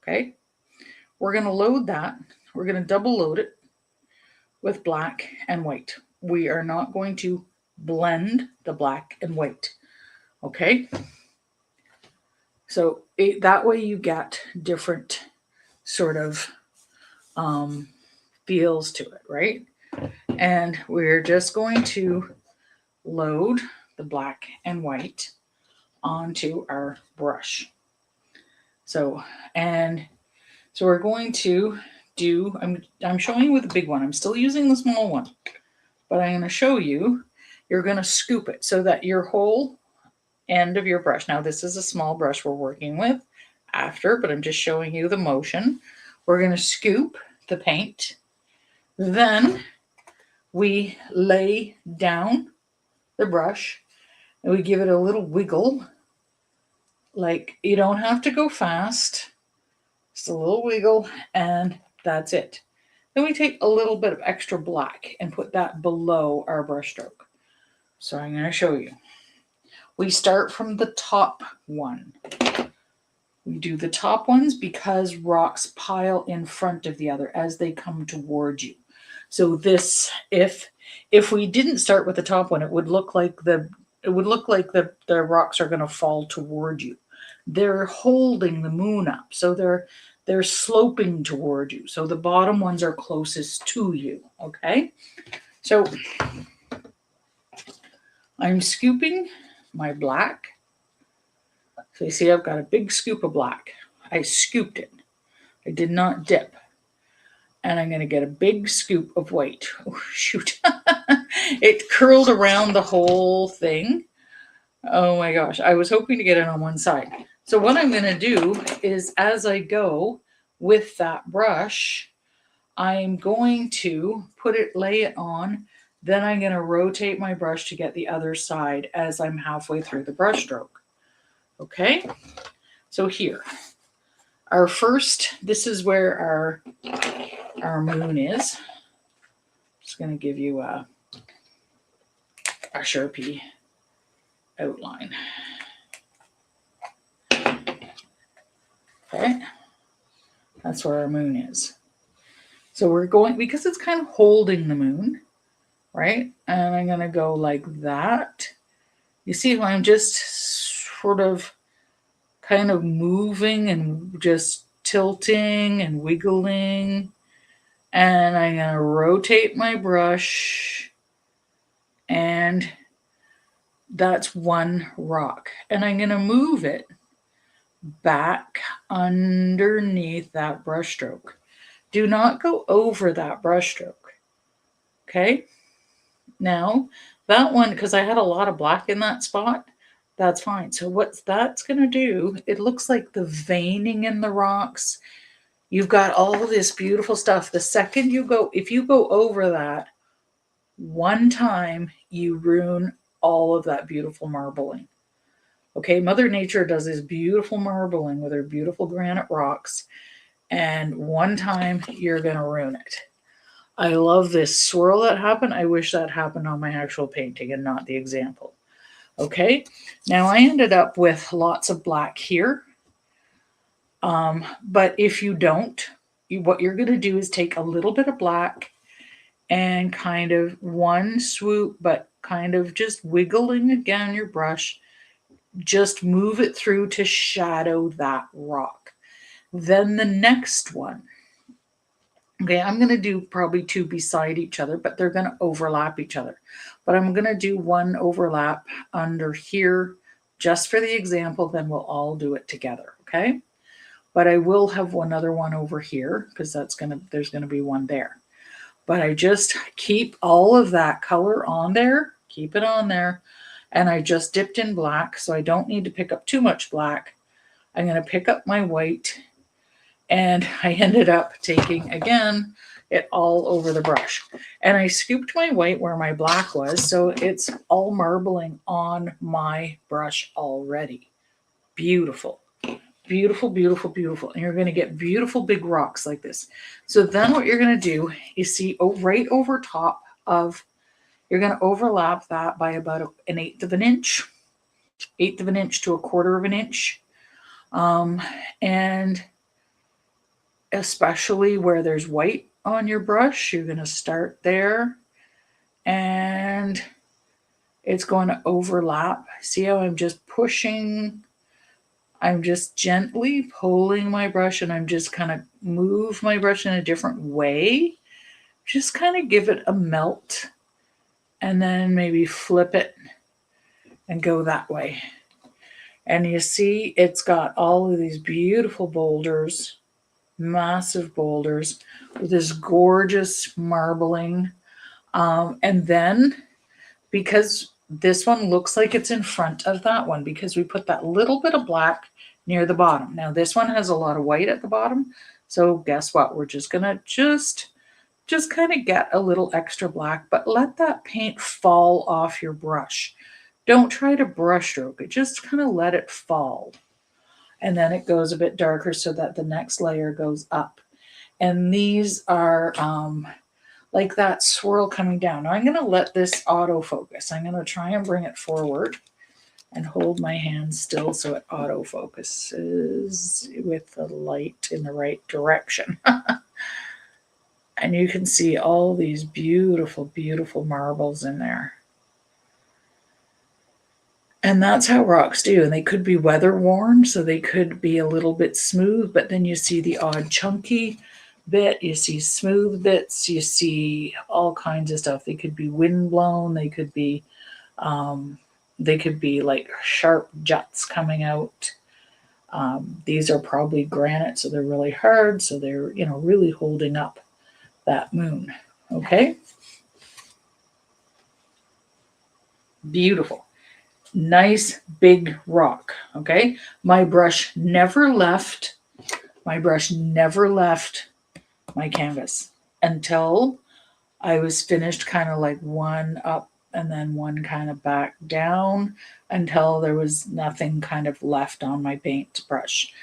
Okay, we're going to load that. We're going to double load it with black and white. We are not going to blend the black and white. Okay, so that way you get different sort of feels to it, right? And we're just going to load the black and white onto our brush. So we're going to do, I'm showing you with the big one. I'm still using the small one, but I'm going to show you, you're going to scoop it so that your whole end of your brush, now this is a small brush we're working with after, but I'm just showing you the motion. We're going to scoop the paint. Then we lay down the brush and we give it a little wiggle. Like, you don't have to go fast. Just a little wiggle, and that's it. Then we take a little bit of extra black and put that below our brush stroke. So I'm going to show you. We start from the top one. We do the top ones because rocks pile in front of the other as they come towards you. So this, if we didn't start with the top one, it would look like the rocks are going to fall toward you. They're holding the moon up, so they're sloping toward you. So the bottom ones are closest to you. Okay, so I'm scooping my black. So you see I've got a big scoop of black. I scooped it. I did not dip. And I'm going to get a big scoop of white. Oh, shoot. It curled around the whole thing. Oh my gosh. I was hoping to get it on one side. So what I'm going to do is, as I go with that brush, I'm going to lay it on. Then I'm going to rotate my brush to get the other side as I'm halfway through the brush stroke. Okay. So here, our first, this is where our moon is. Just going to give you a Sharpie outline. Okay, that's where our moon is. So we're going, because it's kind of holding the moon, right? And I'm going to go like that. You see how I'm just sort of kind of moving and just tilting and wiggling. And I'm going to rotate my brush, and that's one rock. And I'm going to move it back underneath that brush stroke. Do not go over that brush stroke. Okay? Now, that one, because I had a lot of black in that spot, that's fine. So what that's going to do, it looks like the veining in the rocks You've got all this beautiful stuff. The second you go, if you go over that one time, you ruin all of that beautiful marbling. Okay, Mother Nature does this beautiful marbling with her beautiful granite rocks, and one time you're going to ruin it. I love this swirl that happened. I wish that happened on my actual painting and not the example. Okay, now I ended up with lots of black here. But if you don't, what you're going to do is take a little bit of black and kind of one swoop, but kind of just wiggling again your brush, just move it through to shadow that rock. Then the next one, okay, I'm going to do probably two beside each other, but they're going to overlap each other. But I'm going to do one overlap under here just for the example, then we'll all do it together, okay? But I will have one other one over here because there's going to be one there. But I just keep all of that color on there, keep it on there, and I just dipped in black, so I don't need to pick up too much black. I'm going to pick up my white, and I ended up taking, again, it all over the brush. And I scooped my white where my black was, so it's all marbling on my brush already. Beautiful. Beautiful, beautiful, beautiful. And you're going to get beautiful big rocks like this. So then what you're going to do is see right over top of, you're going to overlap that by about an 1/8 of an inch, 1/8 of an inch to 1/4 of an inch. And especially where there's white on your brush, you're going to start there and it's going to overlap. See how I'm just pushing, I'm just gently pulling my brush and I'm just kind of move my brush in a different way. Just kind of give it a melt and then maybe flip it and go that way. And you see it's got all of these beautiful boulders, massive boulders with this gorgeous marbling. And then because this one looks like it's in front of that one because we put that little bit of black near the bottom. Now this one has a lot of white at the bottom. So guess what? We're just going to just kind of get a little extra black, but let that paint fall off your brush. Don't try to brush stroke it. Just kind of let it fall. And then it goes a bit darker so that the next layer goes up. And these are like that swirl coming down. Now I'm going to let this autofocus. I'm going to try and bring it forward and hold my hand still so it autofocuses with the light in the right direction. And you can see all these beautiful, beautiful marbles in there. And that's how rocks do. And they could be weather worn, so they could be a little bit smooth, but then you see the odd chunky bit, you see smooth bits, you see all kinds of stuff. They could be wind blown, they could be like sharp juts coming out. These are probably granite, so they're really hard, so they're, really holding up that moon. Okay, beautiful, nice big rock. Okay, my brush never left my canvas until I was finished, kind of like one up and then one kind of back down until there was nothing kind of left on my paint brush.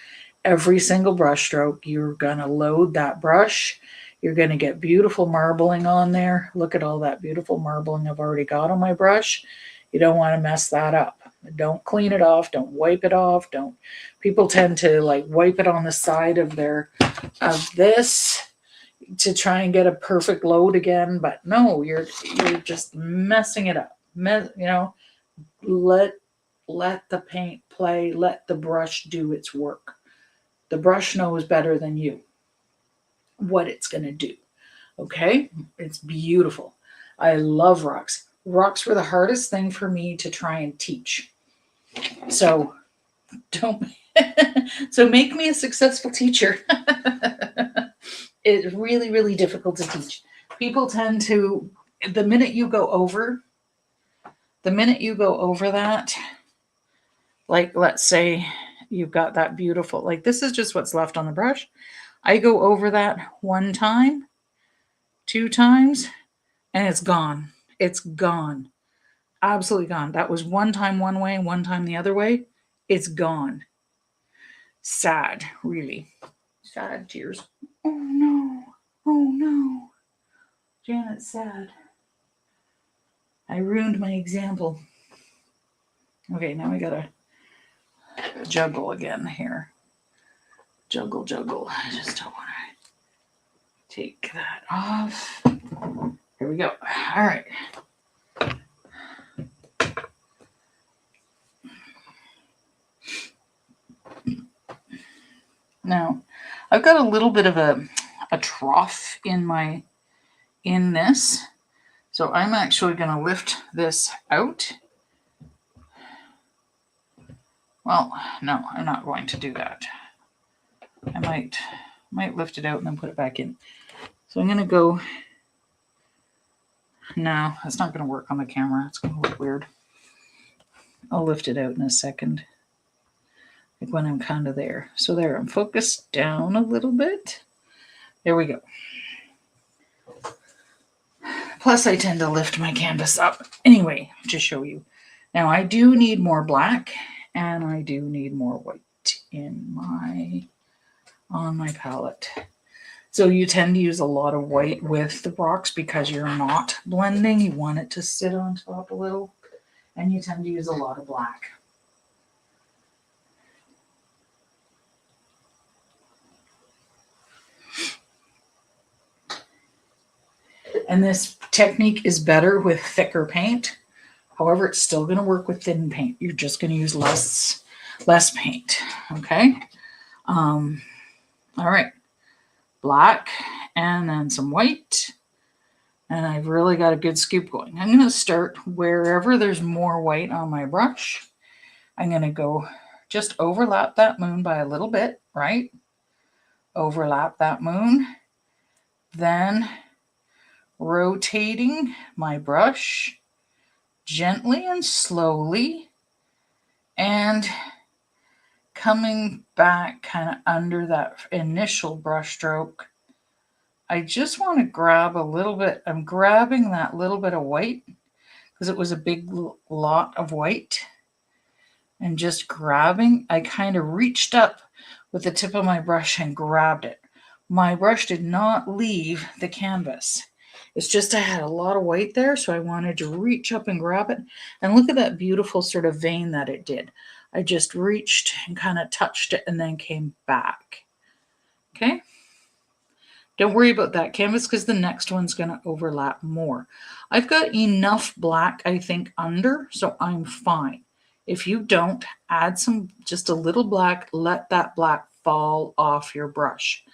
Every single brush stroke, you're going to load that brush. You're going to get beautiful marbling on there. Look at all that beautiful marbling I've already got on my brush. You don't want to mess that up. Don't clean it off. Don't wipe it off. People tend to like wipe it on the side of this to try and get a perfect load again, but no, you're just messing it up. Let the paint play, let the brush do its work. The brush knows better than you what it's going to do. Okay, it's beautiful. I love rocks. Rocks were the hardest thing for me to try and teach. So make me a successful teacher. It's really, really difficult to teach. People tend to, the minute you go over that, like let's say you've got that beautiful, like this is just what's left on the brush. I go over that one time, two times, and it's gone. It's gone. Absolutely gone. That was one time one way, one time the other way. It's gone. Sad, really. Sad tears. Oh no. Oh no. Janet's sad. I ruined my example. Okay, now we gotta juggle again here. Juggle, juggle. I just don't want to take that off. Here we go. All right. Now, I've got a little bit of a trough in this. So I'm actually going to lift this out. Well, no, I'm not going to do that. I might lift it out and then put it back in. So I'm going to go. No, that's not going to work on the camera. It's going to look weird. I'll lift it out in a second. Like when I'm kind of there. So there, I'm focused down a little bit. There we go. Plus, I tend to lift my canvas up anyway to show you. Now, I do need more black and I do need more white on my palette. So you tend to use a lot of white with the rocks because you're not blending. You want it to sit on top a little, and you tend to use a lot of black. And this technique is better with thicker paint. However, it's still going to work with thin paint. You're just going to use less paint. Okay. All right. Black and then some white. And I've really got a good scoop going. I'm going to start wherever there's more white on my brush. I'm going to go just overlap that moon by a little bit, right? Overlap that moon. Then rotating my brush gently and slowly and coming back kind of under that initial brush stroke. I just want to grab a little bit. I'm grabbing that little bit of white because it was a big lot of white and just grabbing. I kind of reached up with the tip of my brush and grabbed it. My brush did not leave the canvas. It's just I had a lot of white there, so I wanted to reach up and grab it. And look at that beautiful sort of vein that it did. I just reached and kind of touched it and then came back. Okay? Don't worry about that canvas because the next one's going to overlap more. I've got enough black, I think, under, so I'm fine. If you don't, add just a little black, let that black fall off your brush.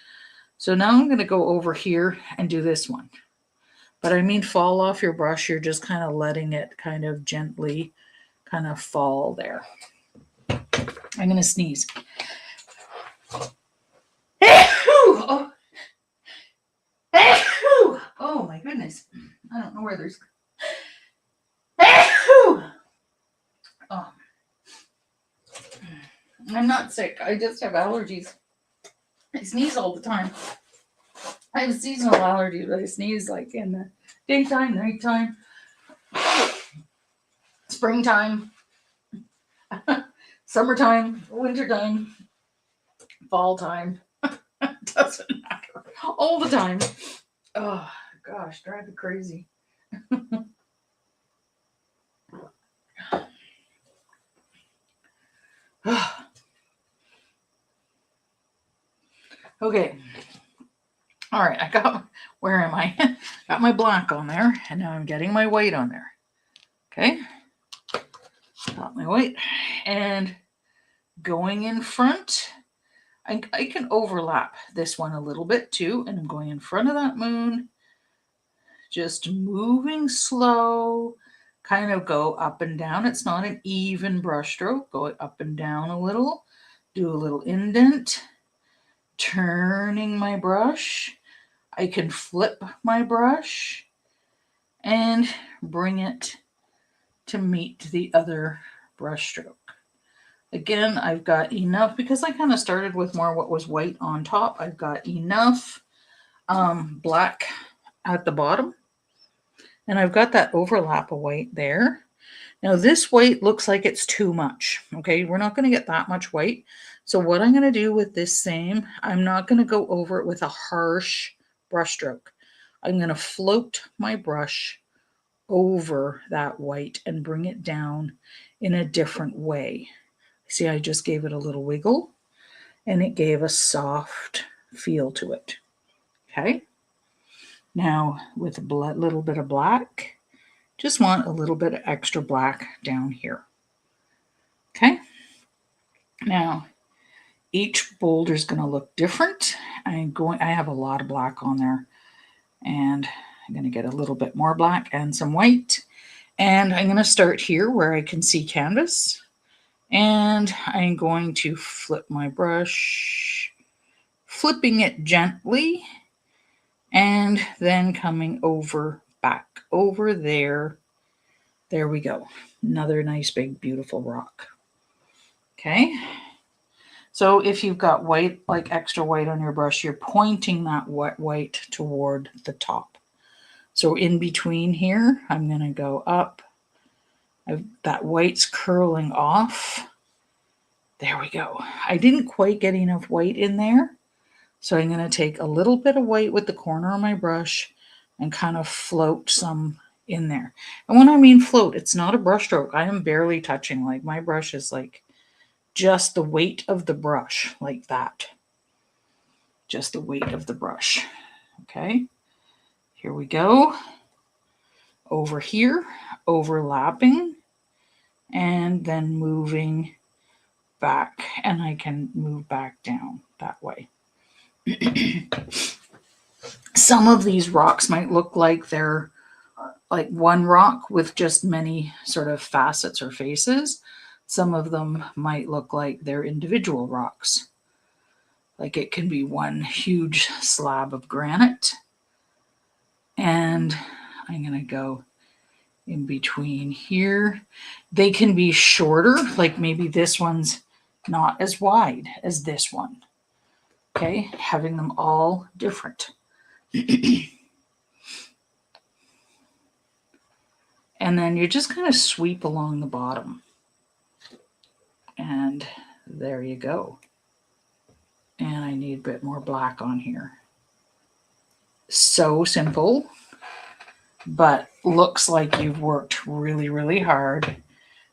So now I'm going to go over here and do this one. But I mean fall off your brush, you're just kind of letting it kind of gently kind of fall there. I'm going to sneeze. Oh my goodness. I don't know where there's... Oh. I'm not sick. I just have allergies. I sneeze all the time. I have seasonal allergies, but I sneeze like in the daytime, nighttime, springtime, summertime, wintertime, fall time. Doesn't matter. All the time. Oh, gosh, drive me crazy. Okay. All right, where am I? Got my black on there, and now I'm getting my white on there. Okay. Got my white. And going in front, I can overlap this one a little bit too, and I'm going in front of that moon, just moving slow, kind of go up and down. It's not an even brush stroke, going up and down a little, do a little indent, turning my brush. I can flip my brush and bring it to meet the other brush stroke. Again, I've got enough, because I kind of started with more what was white on top. I've got enough black at the bottom, and I've got that overlap of white there. Now this white looks like it's too much. Okay, we're not going to get that much white. So what I'm going to do with this same, I'm not going to go over it with a harsh brush stroke. I'm going to float my brush over that white and bring it down in a different way. See, I just gave it a little wiggle and it gave a soft feel to it. Okay. Now with a little bit of black, just want a little bit of extra black down here. Okay. Now each boulder is going to look different. I have a lot of black on there, and I'm going to get a little bit more black and some white. And I'm going to start here where I can see canvas. And I'm going to flip my brush, flipping it gently, and then coming over, back over there. There we go. Another nice, big, beautiful rock. Okay. So if you've got white, like extra white on your brush, you're pointing that white toward the top. So in between here, I'm going to go up. That white's curling off. There we go. I didn't quite get enough white in there. So I'm going to take a little bit of white with the corner of my brush and kind of float some in there. And when I mean float, it's not a brush stroke. I am barely touching. Like my brush is like just the weight of the brush, like that. Just the weight of the brush. Okay. Here we go. Over here, overlapping, and then moving back, and I can move back down that way. Some of these rocks might look like they're like one rock with just many sort of facets or faces. Some of them might look like they're individual rocks. Like it can be one huge slab of granite. And I'm going to go in between here. They can be shorter, like maybe this one's not as wide as this one. Okay, having them all different. And then you just kind of sweep along the bottom. And there you go. And I need a bit more black on here. So simple, but looks like you've worked really, really hard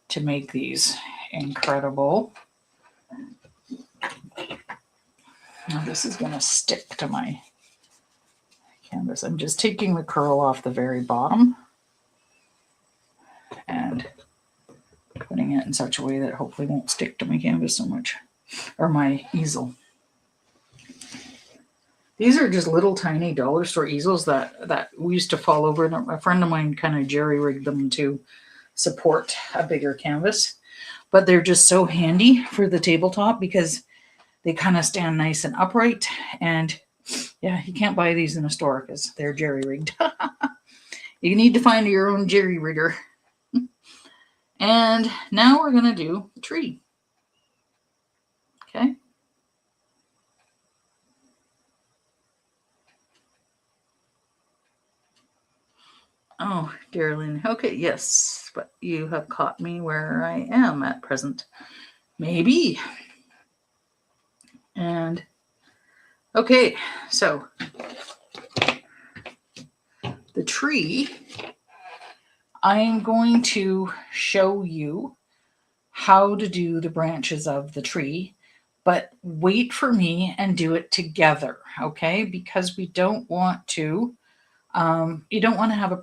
to make these incredible. Now this is going to stick to my canvas. I'm just taking the curl off the very bottom and putting it in such a way that it hopefully won't stick to my canvas so much, or my easel. These are just little tiny dollar store easels that we used to fall over. And a friend of mine kind of jerry-rigged them to support a bigger canvas. But they're just so handy for the tabletop because they kind of stand nice and upright. And yeah, you can't buy these in a store because they're jerry-rigged. You need to find your own jerry-rigger. And now we're going to do the tree. Okay. Oh, Darlene. Okay, yes, but you have caught me where I am at present. Maybe. And okay, so the tree, I am going to show you how to do the branches of the tree, but wait for me and do it together, okay? Because we don't want to, you don't want to have a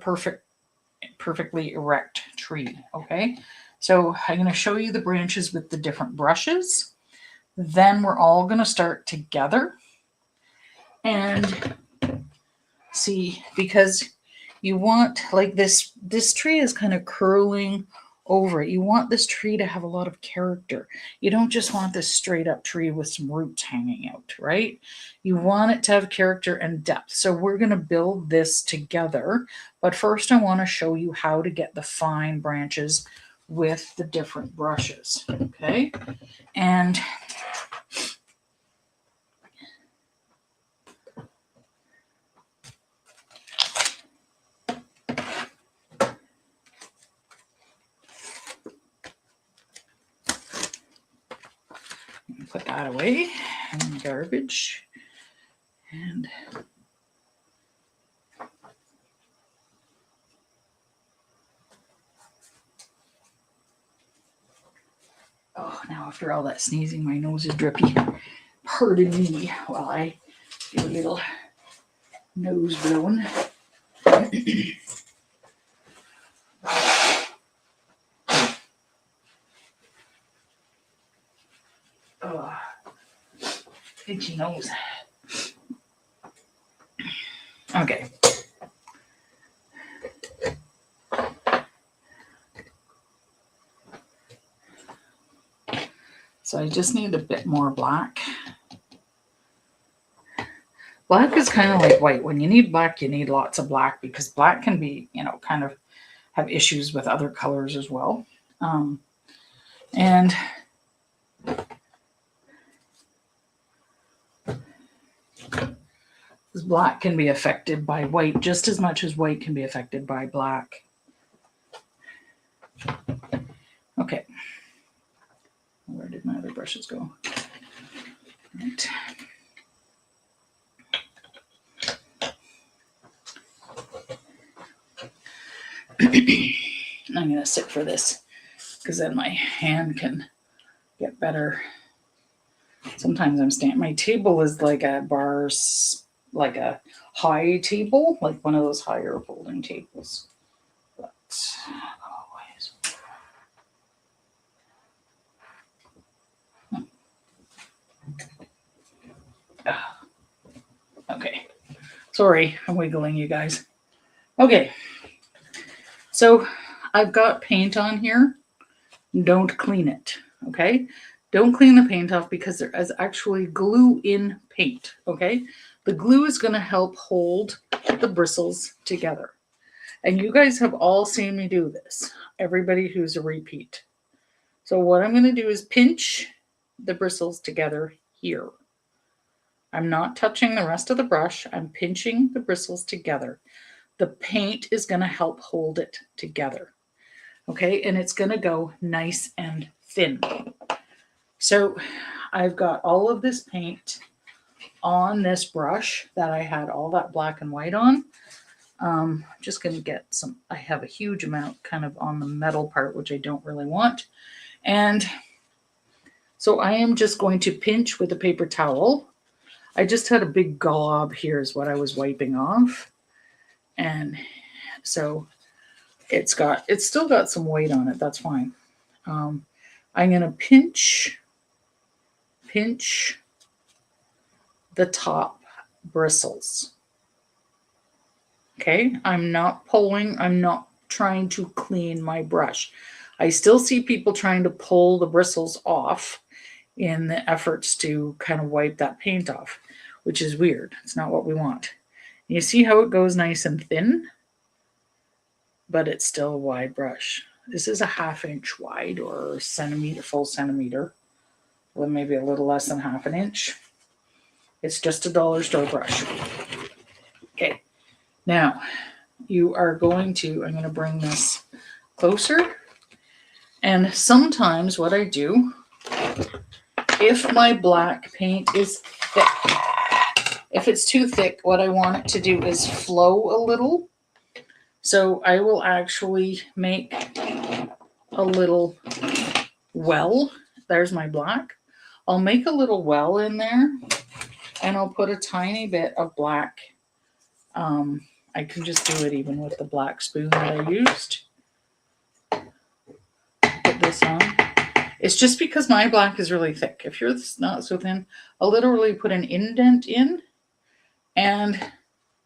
perfectly erect tree, okay? So I'm going to show you the branches with the different brushes. Then we're all going to start together and see, because you want, like this tree is kind of curling over it. You want this tree to have a lot of character. You don't just want this straight up tree with some roots hanging out, right? You want it to have character and depth. So we're going to build this together. But first I want to show you how to get the fine branches with the different brushes. Okay. And put that away in the garbage. And oh, now after all that sneezing, my nose is drippy. Pardon me while I do a little nose blowing. Oh, itchy nose. Okay. So I just need a bit more black. Black is kind of like white. When you need black, you need lots of black because black can be, kind of have issues with other colors as well. And black can be affected by white just as much as white can be affected by black. Okay. Where did my other brushes go? Right. I'm going to sit for this because then my hand can get better. Sometimes I'm standing. My table is like a like a high table, like one of those higher folding tables. But always. Okay. Sorry, I'm wiggling you guys. Okay. So I've got paint on here. Don't clean it. Okay. Don't clean the paint off because there is actually glue in paint. Okay. The glue is going to help hold the bristles together. And you guys have all seen me do this. Everybody who's a repeat. So what I'm going to do is pinch the bristles together here. I'm not touching the rest of the brush. I'm pinching the bristles together. The paint is going to help hold it together. Okay, and it's going to go nice and thin. So I've got all of this paint on this brush that I had all that black and white on. I'm just going to get some, I have a huge amount kind of on the metal part, which I don't really want. And so I am just going to pinch with a paper towel. I just had a big glob here is what I was wiping off. And so it's still got some weight on it. That's fine. I'm going to pinch the top bristles. Okay. I'm not pulling. I'm not trying to clean my brush. I still see people trying to pull the bristles off in the efforts to kind of wipe that paint off, which is weird. It's not what we want. You see how it goes nice and thin, but it's still a wide brush. This is a 1/2 inch wide or centimeter, full centimeter, well, maybe a little less than 1/2 inch. It's just a dollar store brush. Okay. Now you are going to, I'm going to bring this closer. And sometimes what I do, if my black paint is thick, if it's too thick, what I want it to do is flow a little. So I will actually make a little well. There's my black. I'll make a little well in there and I'll put a tiny bit of black. I can just do it even with the black spoon that I used. Put this on. It's just because my black is really thick. If yours not so thin, I'll literally put an indent in. And I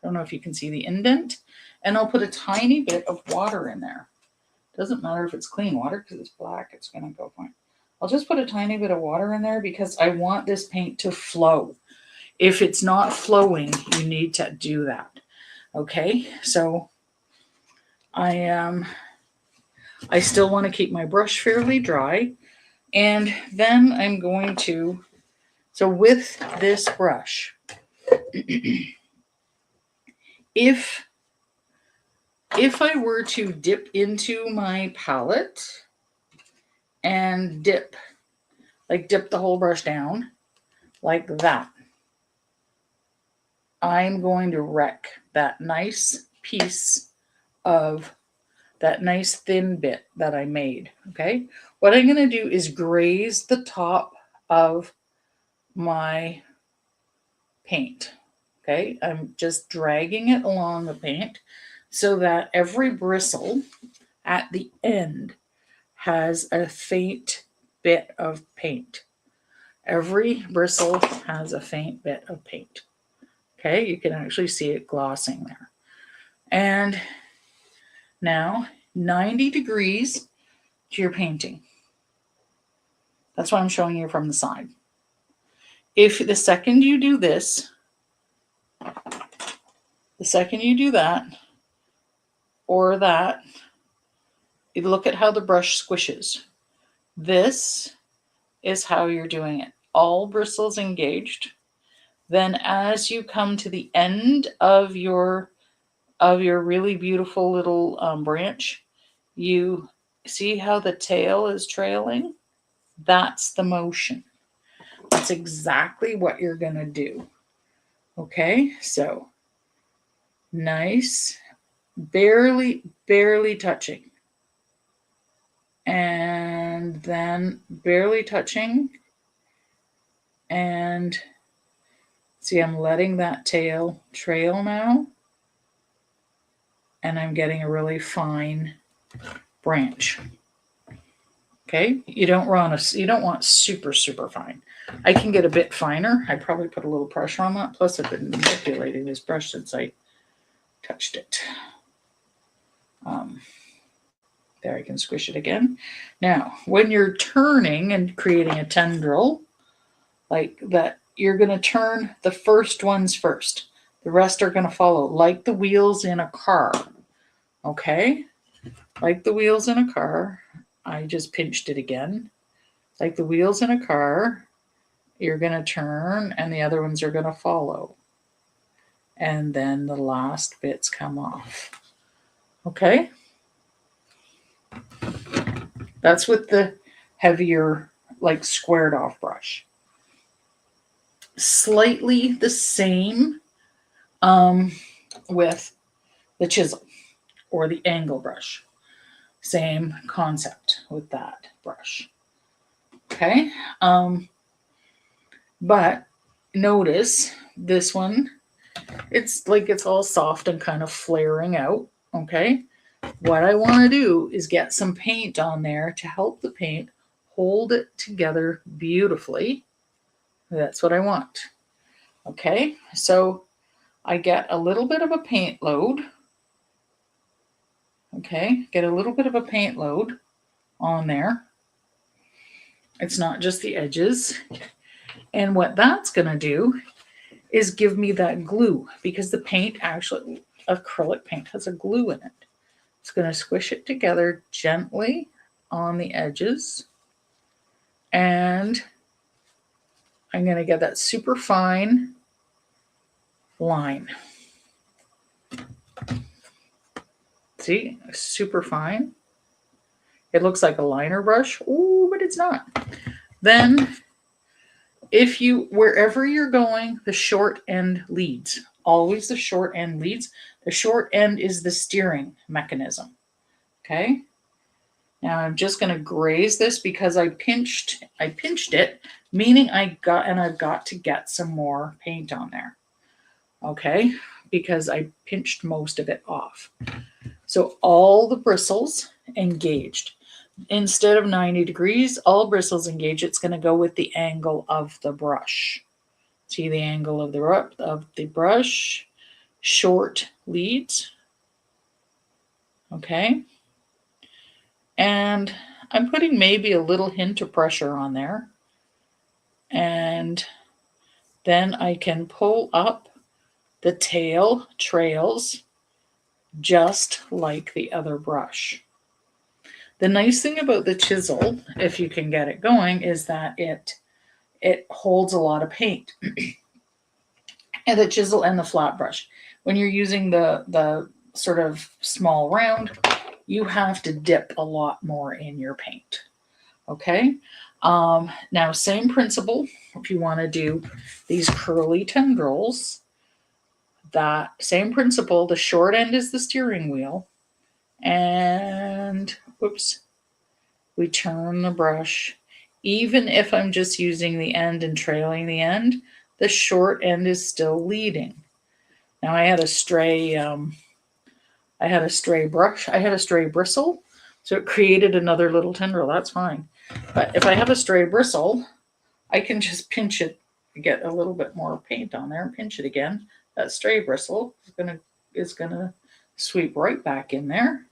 don't know if you can see the indent. And I'll put a tiny bit of water in there. Doesn't matter if it's clean water because it's black. It's going to go fine. I'll just put a tiny bit of water in there because I want this paint to flow. If it's not flowing, you need to do that. Okay, so I I still want to keep my brush fairly dry. And then I'm going to, so with this brush, if I were to dip into my palette and dip the whole brush down like that, I'm going to wreck that nice piece of that nice thin bit that I made. Okay, what I'm going to do is graze the top of my paint. Okay, I'm just dragging it along the paint so that every bristle at the end has a faint bit of paint. Every bristle has a faint bit of paint. Okay, you can actually see it glossing there. And now 90 degrees to your painting. That's what I'm showing you from the side. If the second you do this, the second you do that, or that, you look at how the brush squishes. This is how you're doing it. All bristles engaged. Then as you come to the end of your really beautiful little branch, you see how the tail is trailing? That's the motion. That's exactly what you're going to do. Okay, so nice, barely touching. And then barely touching. And see, I'm letting that tail trail now. And I'm getting a really fine branch. Okay, you don't want super fine. I can get a bit finer. I probably put a little pressure on that. Plus, I've been manipulating this brush since I touched it. There, I can squish it again. Now, when you're turning and creating a tendril like that, you're going to turn the first ones first. The rest are going to follow, like the wheels in a car. Okay, like the wheels in a car. I just pinched it again. Like the wheels in a car, you're going to turn and the other ones are going to follow. And then the last bits come off. Okay? That's with the heavier, like squared off brush. Slightly the same with the chisel or the angle brush. Same concept with that brush. Okay, but notice this one, it's like it's all soft and kind of flaring out. Okay, what I want to do is get some paint on there to help the paint hold it together beautifully. That's what I want. Okay, so I get a little bit of a paint load. Okay, get a little bit of a paint load on there. It's not just the edges. And what that's going to do is give me that glue, because the paint actually, acrylic paint has a glue in it. It's going to squish it together gently on the edges. And I'm going to get that super fine line. See, super fine. It looks like a liner brush. Ooh, but it's not. Then if you, wherever you're going, the short end leads. Always the short end leads. The short end is the steering mechanism. Okay. Now I'm just going to graze this because I pinched it, meaning I've got to get some more paint on there. Okay. Because I pinched most of it off. So all the bristles engaged. Instead of 90 degrees, all bristles engage. It's going to go with the angle of the brush. See the angle of the brush, short leads. Okay. And I'm putting maybe a little hint of pressure on there. And then I can pull up the tail trails just like the other brush. The nice thing about the chisel, if you can get it going, is that it holds a lot of paint. And the chisel and the flat brush. When you're using the sort of small round, you have to dip a lot more in your paint. Okay. Now, same principle. If you want to do these curly tendrils, that same principle. The short end is the steering wheel, and whoops, we turn the brush. Even if I'm just using the end and trailing the end, the short end is still leading. Now I had a stray brush. I had a stray bristle, so it created another little tendril. That's fine. But if I have a stray bristle, I can just pinch it, get a little bit more paint on there, and pinch it again. That stray bristle is gonna sweep right back in there,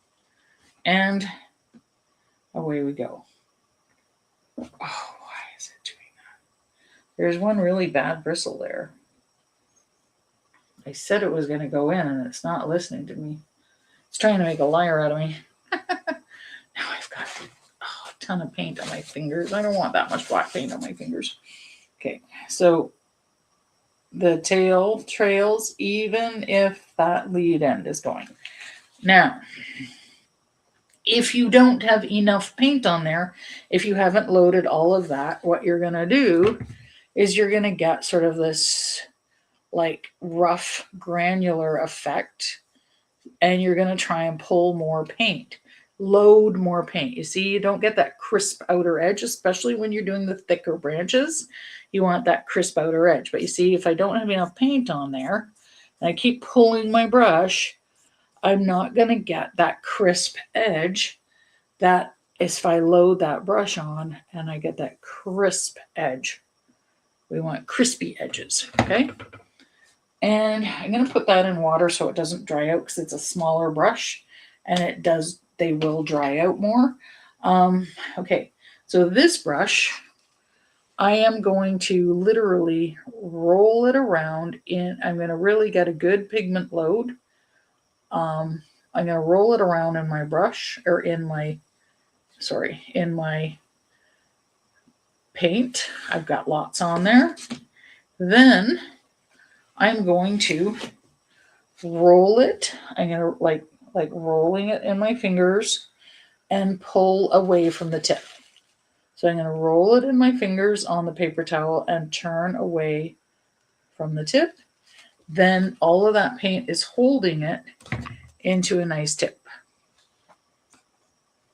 and away we go. Oh, why is it doing that? There's one really bad bristle there. I said it was going to go in, and it's not listening to me. It's trying to make a liar out of me. Now I've got a ton of paint on my fingers. I don't want that much black paint on my fingers. Okay, so the tail trails even if that lead end is going. Now, if you don't have enough paint on there, if you haven't loaded all of that, what you're going to do is you're going to get sort of this like rough granular effect, and you're going to try and pull more paint, load more paint. You see, you don't get that crisp outer edge, especially when you're doing the thicker branches. You want that crisp outer edge. But you see, if I don't have enough paint on there, and I keep pulling my brush, I'm not going to get that crisp edge. That is if I load that brush on and I get that crisp edge. We want crispy edges, okay? And I'm going to put that in water so it doesn't dry out, because it's a smaller brush, and they will dry out more. Okay, so this brush, I am going to literally roll it around I'm going to really get a good pigment load. I'm going to roll it around in my brush, or in my paint. I've got lots on there. Then I'm going to roll it. I'm going to like rolling it in my fingers and pull away from the tip. So I'm going to roll it in my fingers on the paper towel and turn away from the tip. Then all of that paint is holding it into a nice tip.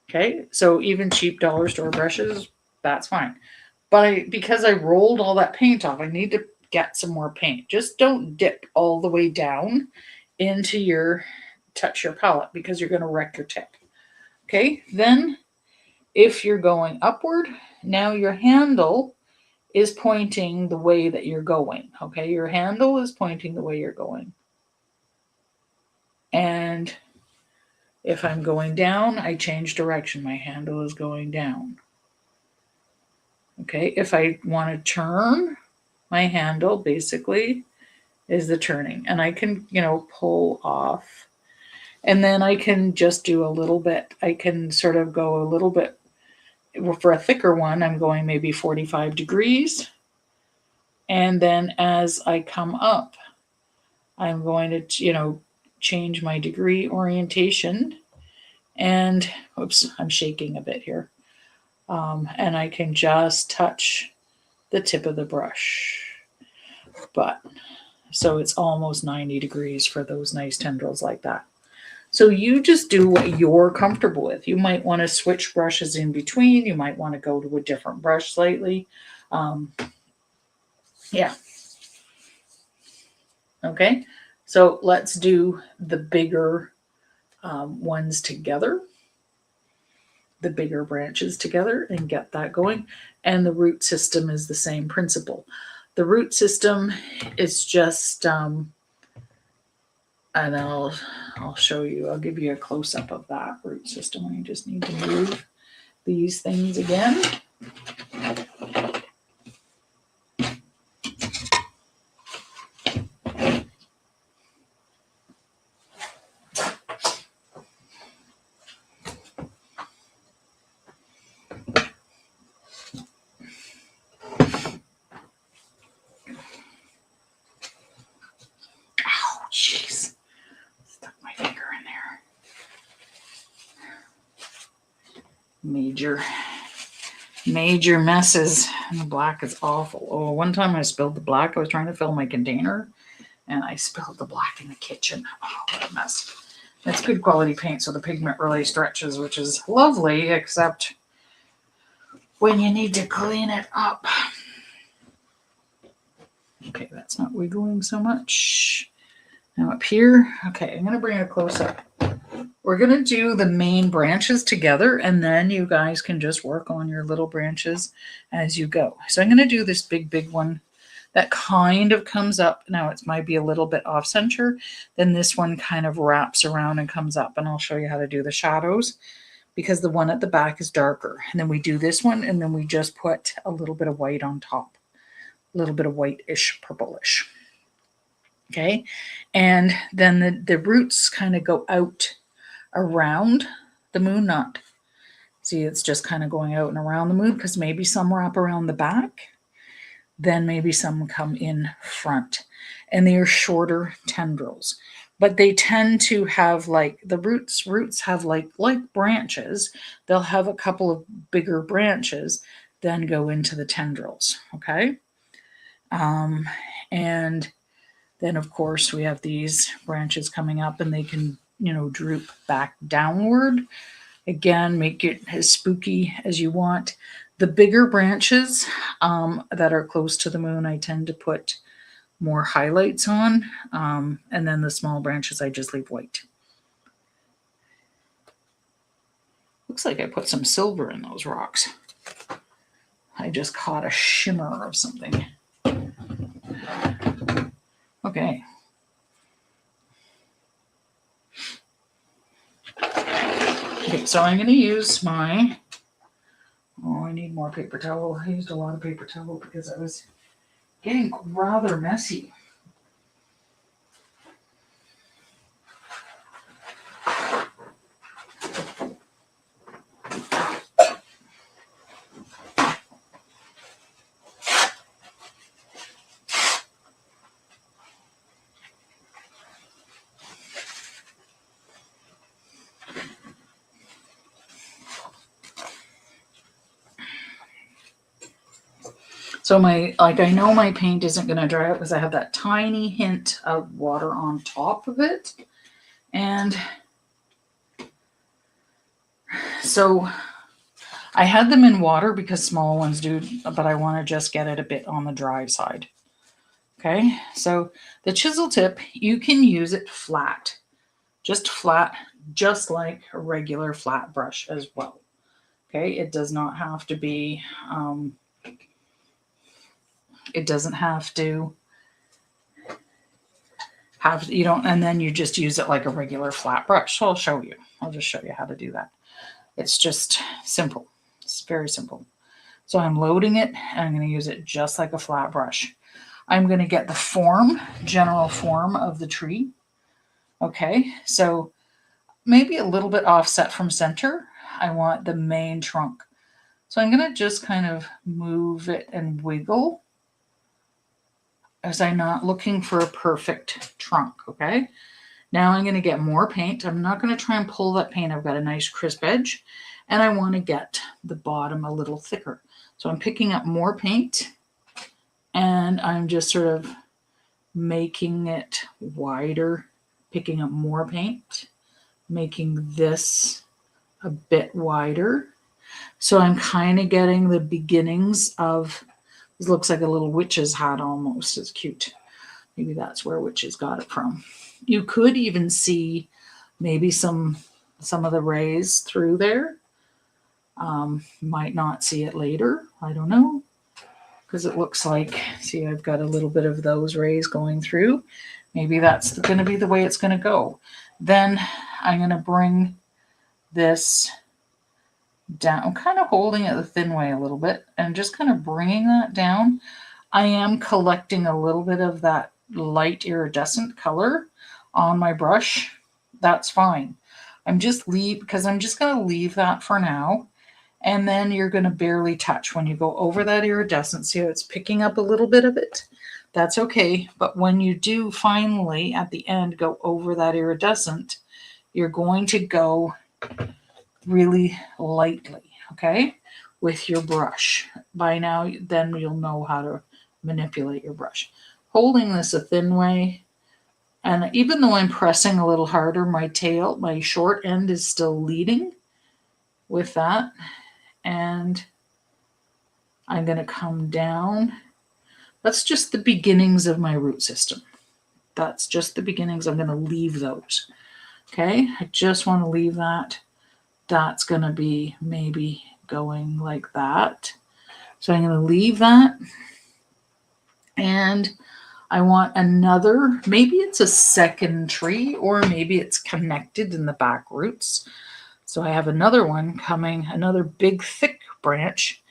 Okay, so even cheap dollar store brushes, that's fine. But because I rolled all that paint off, I need to get some more paint. Just don't dip all the way down into touch your palette, because you're going to wreck your tip. Okay, then if you're going upward, now your handle is pointing the way that you're going. Okay, your handle is pointing the way you're going. And if I'm going down, I change direction. My handle is going down. Okay, if I want to turn, my handle basically is the turning. And I can, pull off. And then I can just do a little bit. I can sort of go a little bit. For a thicker one, I'm going maybe 45 degrees. And then as I come up, I'm going to, change my degree orientation. And, oops, I'm shaking a bit here. And I can just touch the tip of the brush. So it's almost 90 degrees for those nice tendrils like that. So you just do what you're comfortable with. You might want to switch brushes in between. You might want to go to a different brush slightly. Yeah. Okay, so let's do the bigger ones together, the bigger branches together, and get that going. And the root system is the same principle. The root system is just, and I'll show you, I'll give you a close-up of that root system. I just need to move these things again. major messes. And the black is awful. Oh, one time I spilled the black. I was trying to fill my container and I spilled the black in the kitchen. Oh, what a mess. It's good quality paint, so the pigment really stretches, which is lovely, except when you need to clean it up. Okay, that's not wiggling so much. Now up here, okay, I'm going to bring it close up. We're going to do the main branches together, and then you guys can just work on your little branches as you go. So I'm going to do this big one that kind of comes up. Now it might be a little bit off center. Then this one kind of wraps around and comes up, and I'll show you how to do the shadows because the one at the back is darker. And then we do this one, and then we just put a little bit of white on top, a little bit of whitish, purplish. Okay, and then the roots kind of go out around the moon knot. See, it's just kind of going out and around the moon because maybe some wrap around the back, then maybe some come in front, and they are shorter tendrils, but they tend to have like the roots have like branches. They'll have a couple of bigger branches, then go into the tendrils. Okay, and then of course we have these branches coming up, and they can, you know, droop back downward. Again, make it as spooky as you want. The bigger branches that are close to the moon, I tend to put more highlights on. And then the small branches, I just leave white. Looks like I put some silver in those rocks. I just caught a shimmer of something. Okay. Okay, so I'm going to use my, I need more paper towel. I used a lot of paper towel because I was getting rather messy. So I know my paint isn't going to dry out because I have that tiny hint of water on top of it. And so I had them in water because small ones do, but I want to just get it a bit on the dry side. Okay, so the chisel tip, you can use it flat, just like a regular flat brush as well. Okay, it does not have to be, it doesn't have to have, you don't, and then you just use it like a regular flat brush. So I'll show you. I'll just show you how to do that. It's just simple. It's very simple. So I'm loading it, and I'm going to use it just like a flat brush. I'm going to get the form, general form of the tree. Okay, so maybe a little bit offset from center. I want the main trunk. So I'm going to just kind of move it and wiggle, as I'm not looking for a perfect trunk, okay? Now I'm going to get more paint. I'm not going to try and pull that paint. I've got a nice crisp edge, and I want to get the bottom a little thicker. So I'm picking up more paint, and I'm just sort of making it wider, picking up more paint, making this a bit wider. So I'm kind of getting the beginnings of, this looks like a little witch's hat almost. It's cute. Maybe that's where witches got it from. You could even see maybe some of the rays through there. Might not see it later. I don't know. Because it looks like, see, I've got a little bit of those rays going through. Maybe that's going to be the way it's going to go. Then I'm going to bring this down. I'm kind of holding it the thin way a little bit and just kind of bringing that down. I am collecting a little bit of that light iridescent color on my brush. That's fine. Because I'm just going to leave that for now. And then you're going to barely touch when you go over that iridescent. See how it's picking up a little bit of it? That's okay. But when you do finally at the end go over that iridescent, you're going to go really lightly. okay, with your brush. By now, then you'll know how to manipulate your brush. Holding this a thin way, and even though I'm pressing a little harder, my short end is still leading with that. And I'm going to come down. That's just the beginnings of my root system. That's just the beginnings. I'm going to leave those. Okay, I just want to leave that. That's going to be maybe going like that. So I'm going to leave that. And I want another, maybe it's a second tree, or maybe it's connected in the back roots. So I have another one coming, another big thick branch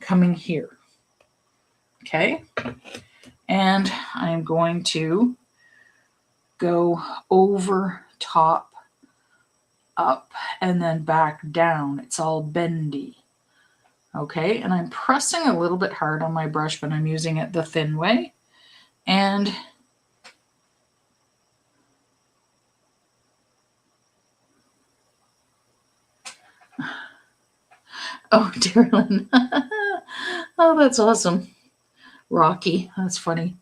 coming here. Okay. And I'm going to go over, top, up, and then back down. It's all bendy. Okay. And I'm pressing a little bit hard on my brush, but I'm using it the thin way. And oh, Darylyn. Oh, that's awesome. Rocky. That's funny.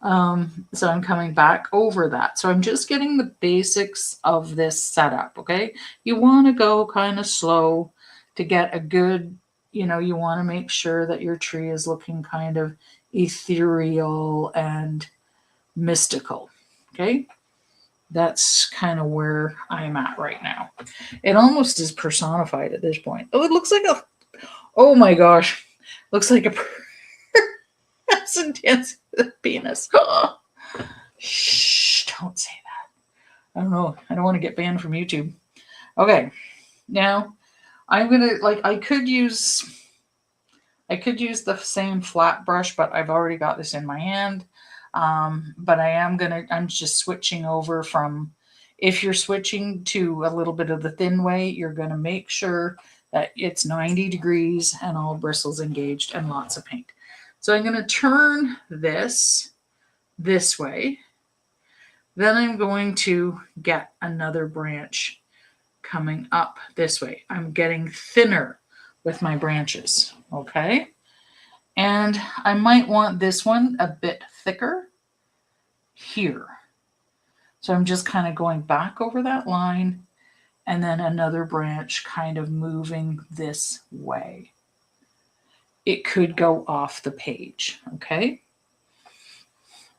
So I'm coming back over that. So I'm just getting the basics of this setup. Okay. You want to go kind of slow to get a good, you want to make sure that your tree is looking kind of ethereal and mystical. Okay. That's kind of where I'm at right now. It almost is personified at this point. Oh, it looks like oh my gosh. Looks like a person dancing with a penis. Shh, don't say that. I don't know. I don't want to get banned from YouTube. Okay. Now, I'm going to, I could use the same flat brush, but I've already got this in my hand. But I'm just switching over from, if you're switching to a little bit of the thin way, you're going to make sure that it's 90 degrees and all bristles engaged and lots of paint. So I'm going to turn this way. Then I'm going to get another branch coming up this way. I'm getting thinner with my branches, okay? And I might want this one a bit thicker here. So I'm just kind of going back over that line, and then another branch kind of moving this way. It could go off the page, okay?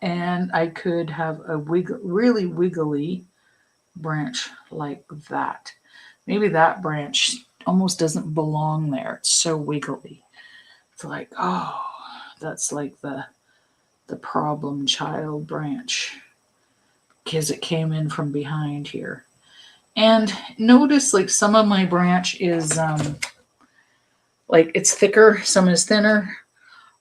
And I could have a really wiggly branch like that. Maybe that branch almost doesn't belong there. It's so wiggly. It's like, oh, that's like the problem child branch, because it came in from behind here. And notice like some of my branch is it's thicker, some is thinner.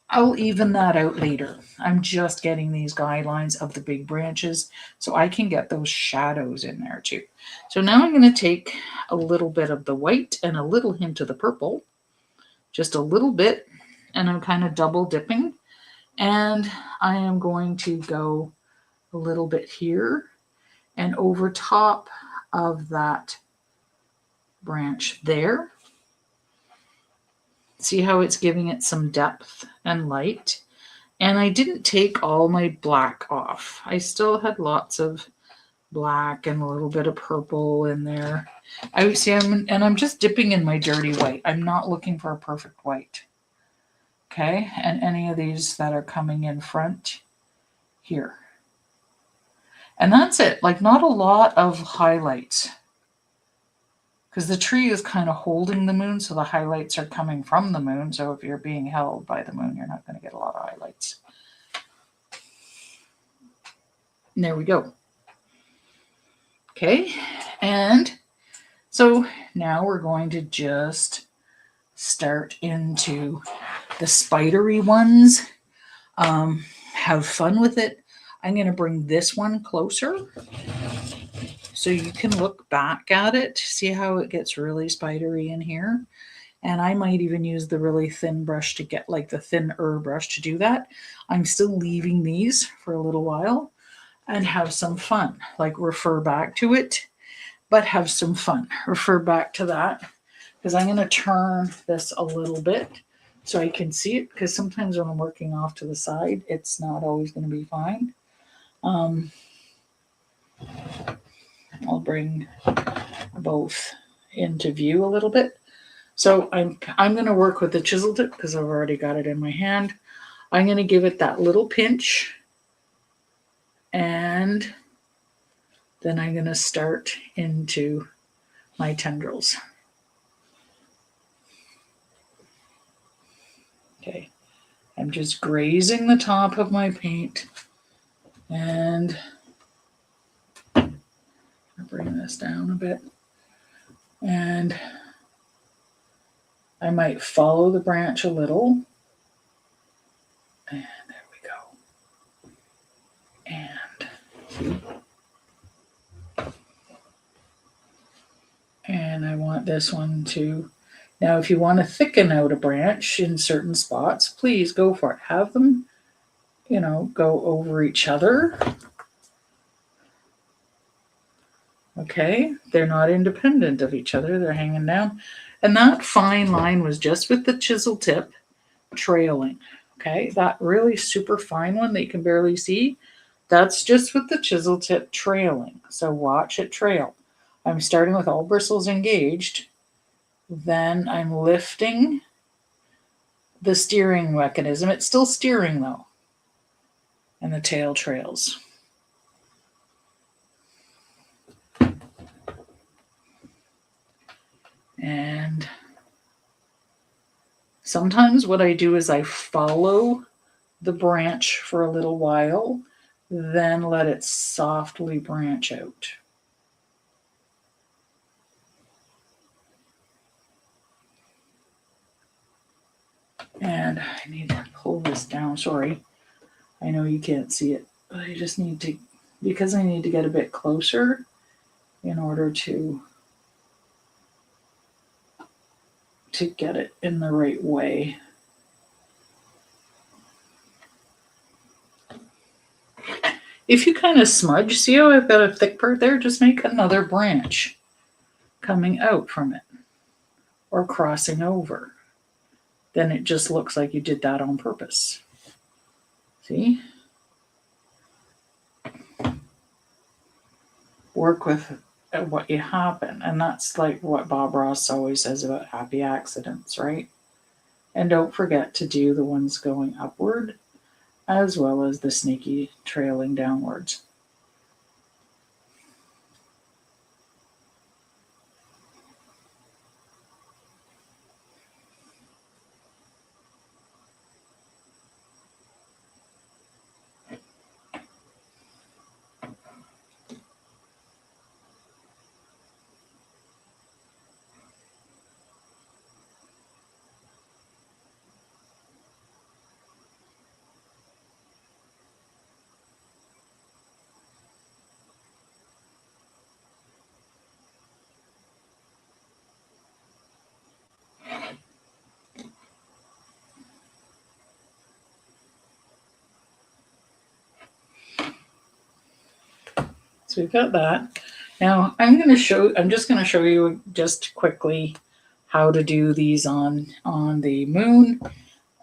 I'll even that out later. I'm just getting these guidelines of the big branches so I can get those shadows in there too. So now I'm going to take a little bit of the white and a little hint of the purple, just a little bit, and I'm kind of double dipping. And I am going to go a little bit here and over top of that branch there. See how it's giving it some depth and light. And I didn't take all my black off. I still had lots of black and a little bit of purple in there. I'm just dipping in my dirty white. I'm not looking for a perfect white. Okay, and any of these that are coming in front here. And that's it. Like, not a lot of highlights, because the tree is kind of holding the moon, so the highlights are coming from the moon. So if you're being held by the moon, you're not going to get a lot of highlights. And there we go. Okay, and so now we're going to just start into the spidery ones. Have fun with it. I'm going to bring this one closer so you can look back at it. See how it gets really spidery in here? And I might even use the really thin brush to get, like the thinner brush to do that. I'm still leaving these for a little while and have some fun. Like, refer back to it, but have some fun. Refer back to that. because I'm going to turn this a little bit so I can see it, because sometimes when I'm working off to the side, it's not always going to be fine. I'll bring both into view a little bit. So I'm going to work with the chisel tip because I've already got it in my hand. I'm going to give it that little pinch, and then I'm going to start into my tendrils. Okay, I'm just grazing the top of my paint, and I'll bring this down a bit, and I might follow the branch a little, and there we go. And I want this one to, now if you want to thicken out a branch in certain spots, please go for it. Have them, go over each other. Okay, they're not independent of each other, they're hanging down. And that fine line was just with the chisel tip trailing. Okay, that really super fine one that you can barely see, that's just with the chisel tip trailing. So watch it trail. I'm starting with all bristles engaged, then I'm lifting the steering mechanism. It's still steering though, and the tail trails. And sometimes what I do is I follow the branch for a little while, then let it softly branch out. And I need to pull this down. Sorry, I know you can't see it, but I just need to, because I need to get a bit closer in order to get it in the right way. If you kind of smudge, see how I've got a thick part there? Just make another branch coming out from it or crossing over. Then it just looks like you did that on purpose. See? Work with what you happen. And that's like what Bob Ross always says about happy accidents, right? And don't forget to do the ones going upward as well as the sneaky trailing downwards. So we've got that. Now I'm just going to show you just quickly how to do these on the moon.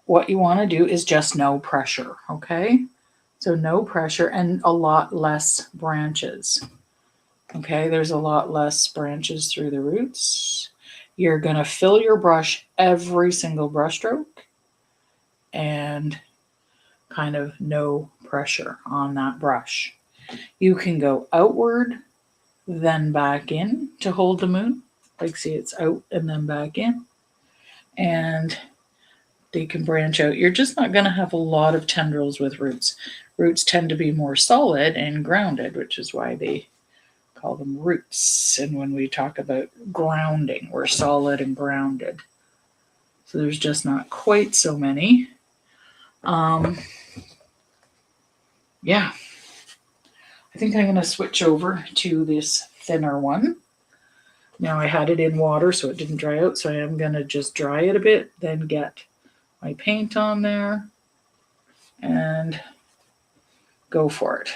What you want to do is just no pressure, okay? So no pressure and a lot less branches. Okay, there's a lot less branches through the roots. You're going to fill your brush every single brush stroke and kind of no pressure on that brush. You can go outward, then back in to hold the moon. Like see, it's out and then back in. And they can branch out. You're just not going to have a lot of tendrils with roots. Roots tend to be more solid and grounded, which is why they call them roots. And when we talk about grounding, we're solid and grounded. So there's just not quite so many. Yeah. I think I'm going to switch over to this thinner one. Now I had it in water so it didn't dry out, so I am going to just dry it a bit, then get my paint on there and go for it.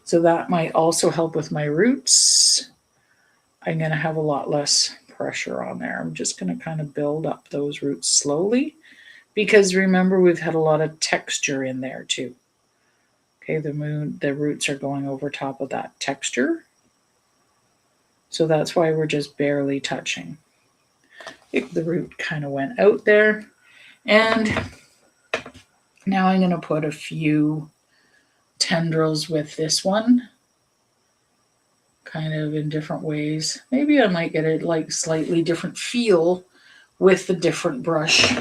So that might also help with my roots. I'm going to have a lot less pressure on there. I'm just going to kind of build up those roots slowly, because remember, we've had a lot of texture in there too. Okay, the roots are going over top of that texture. So that's why we're just barely touching. The root kind of went out there. And now I'm going to put a few tendrils with this one, kind of in different ways. Maybe I might get a like slightly different feel with the different brush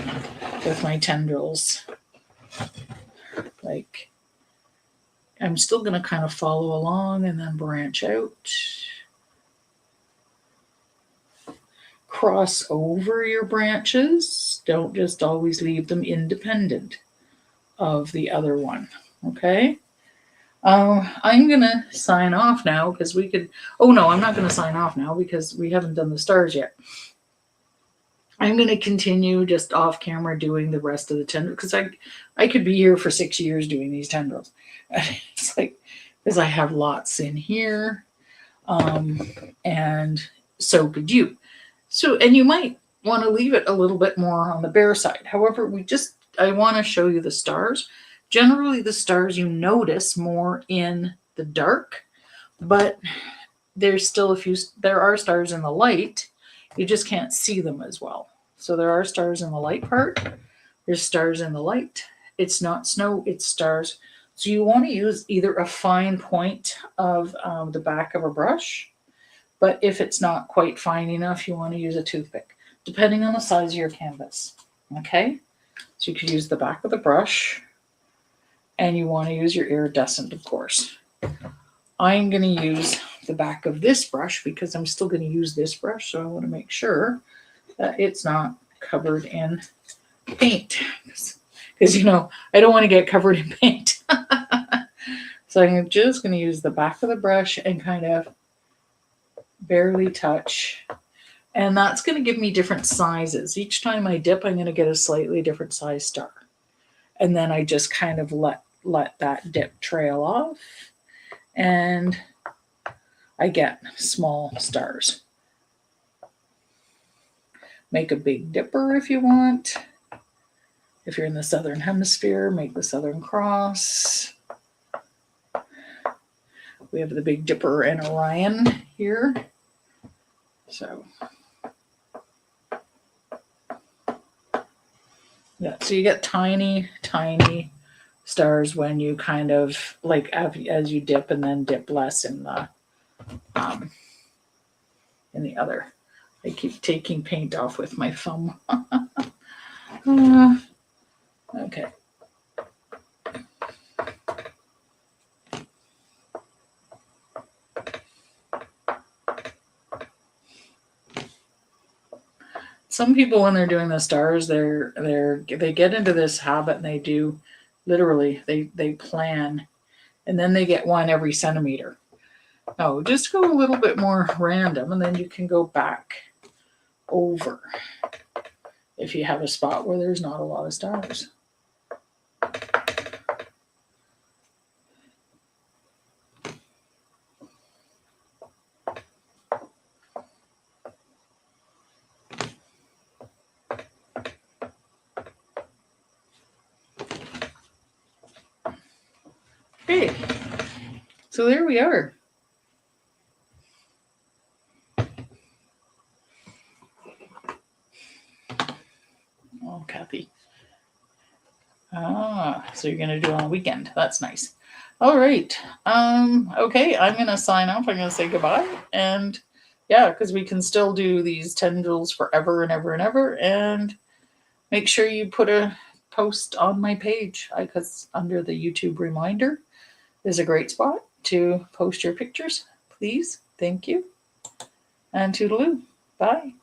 with my tendrils. Like, I'm still going to kind of follow along and then branch out. Cross over your branches. Don't just always leave them independent of the other one. Okay? I'm going to sign off now because we could... Oh, no, I'm not going to sign off now because we haven't done the stars yet. I'm going to continue just off camera doing the rest of the tendrils because I could be here for 6 years doing these tendrils. It's like, because I have lots in here, and so could you. So, and you might want to leave it a little bit more on the bare side. However, I want to show you the stars. Generally, the stars you notice more in the dark, but there's still there are stars in the light. You just can't see them as well. So there are stars in the light part. There's stars in the light. It's not snow, it's stars. So you want to use either a fine point of the back of a brush, but if it's not quite fine enough, you want to use a toothpick, depending on the size of your canvas. Okay? So you could use the back of the brush, and you want to use your iridescent, of course. I'm going to use the back of this brush because I'm still going to use this brush, so I want to make sure that it's not covered in paint. Because, you know, I don't want to get covered in paint. So I'm just going to use the back of the brush and kind of barely touch. And that's going to give me different sizes. Each time I dip, I'm going to get a slightly different size star. And then I just kind of let that dip trail off. And I get small stars. Make a big dipper if you want. If you're in the southern hemisphere, make the Southern Cross. We have the Big Dipper and Orion here. So, yeah, so you get tiny, tiny stars when you kind of, like, as you dip and then dip less in the other. I keep taking paint off with my thumb. Okay. Some people, when they're doing the stars, they get into this habit and they do literally they plan, and then they get one every centimeter. No, just go a little bit more random, and then you can go back over if you have a spot where there's not a lot of stars. Okay, so there we are. Oh, Kathy. So you're going to do it on a weekend. That's nice. All right. Okay, I'm going to sign off. I'm going to say goodbye. And yeah, because we can still do these tendrils forever and ever and ever. And make sure you put a post on my page, because under the YouTube reminder is a great spot to post your pictures. Please. Thank you. And toodaloo. Bye.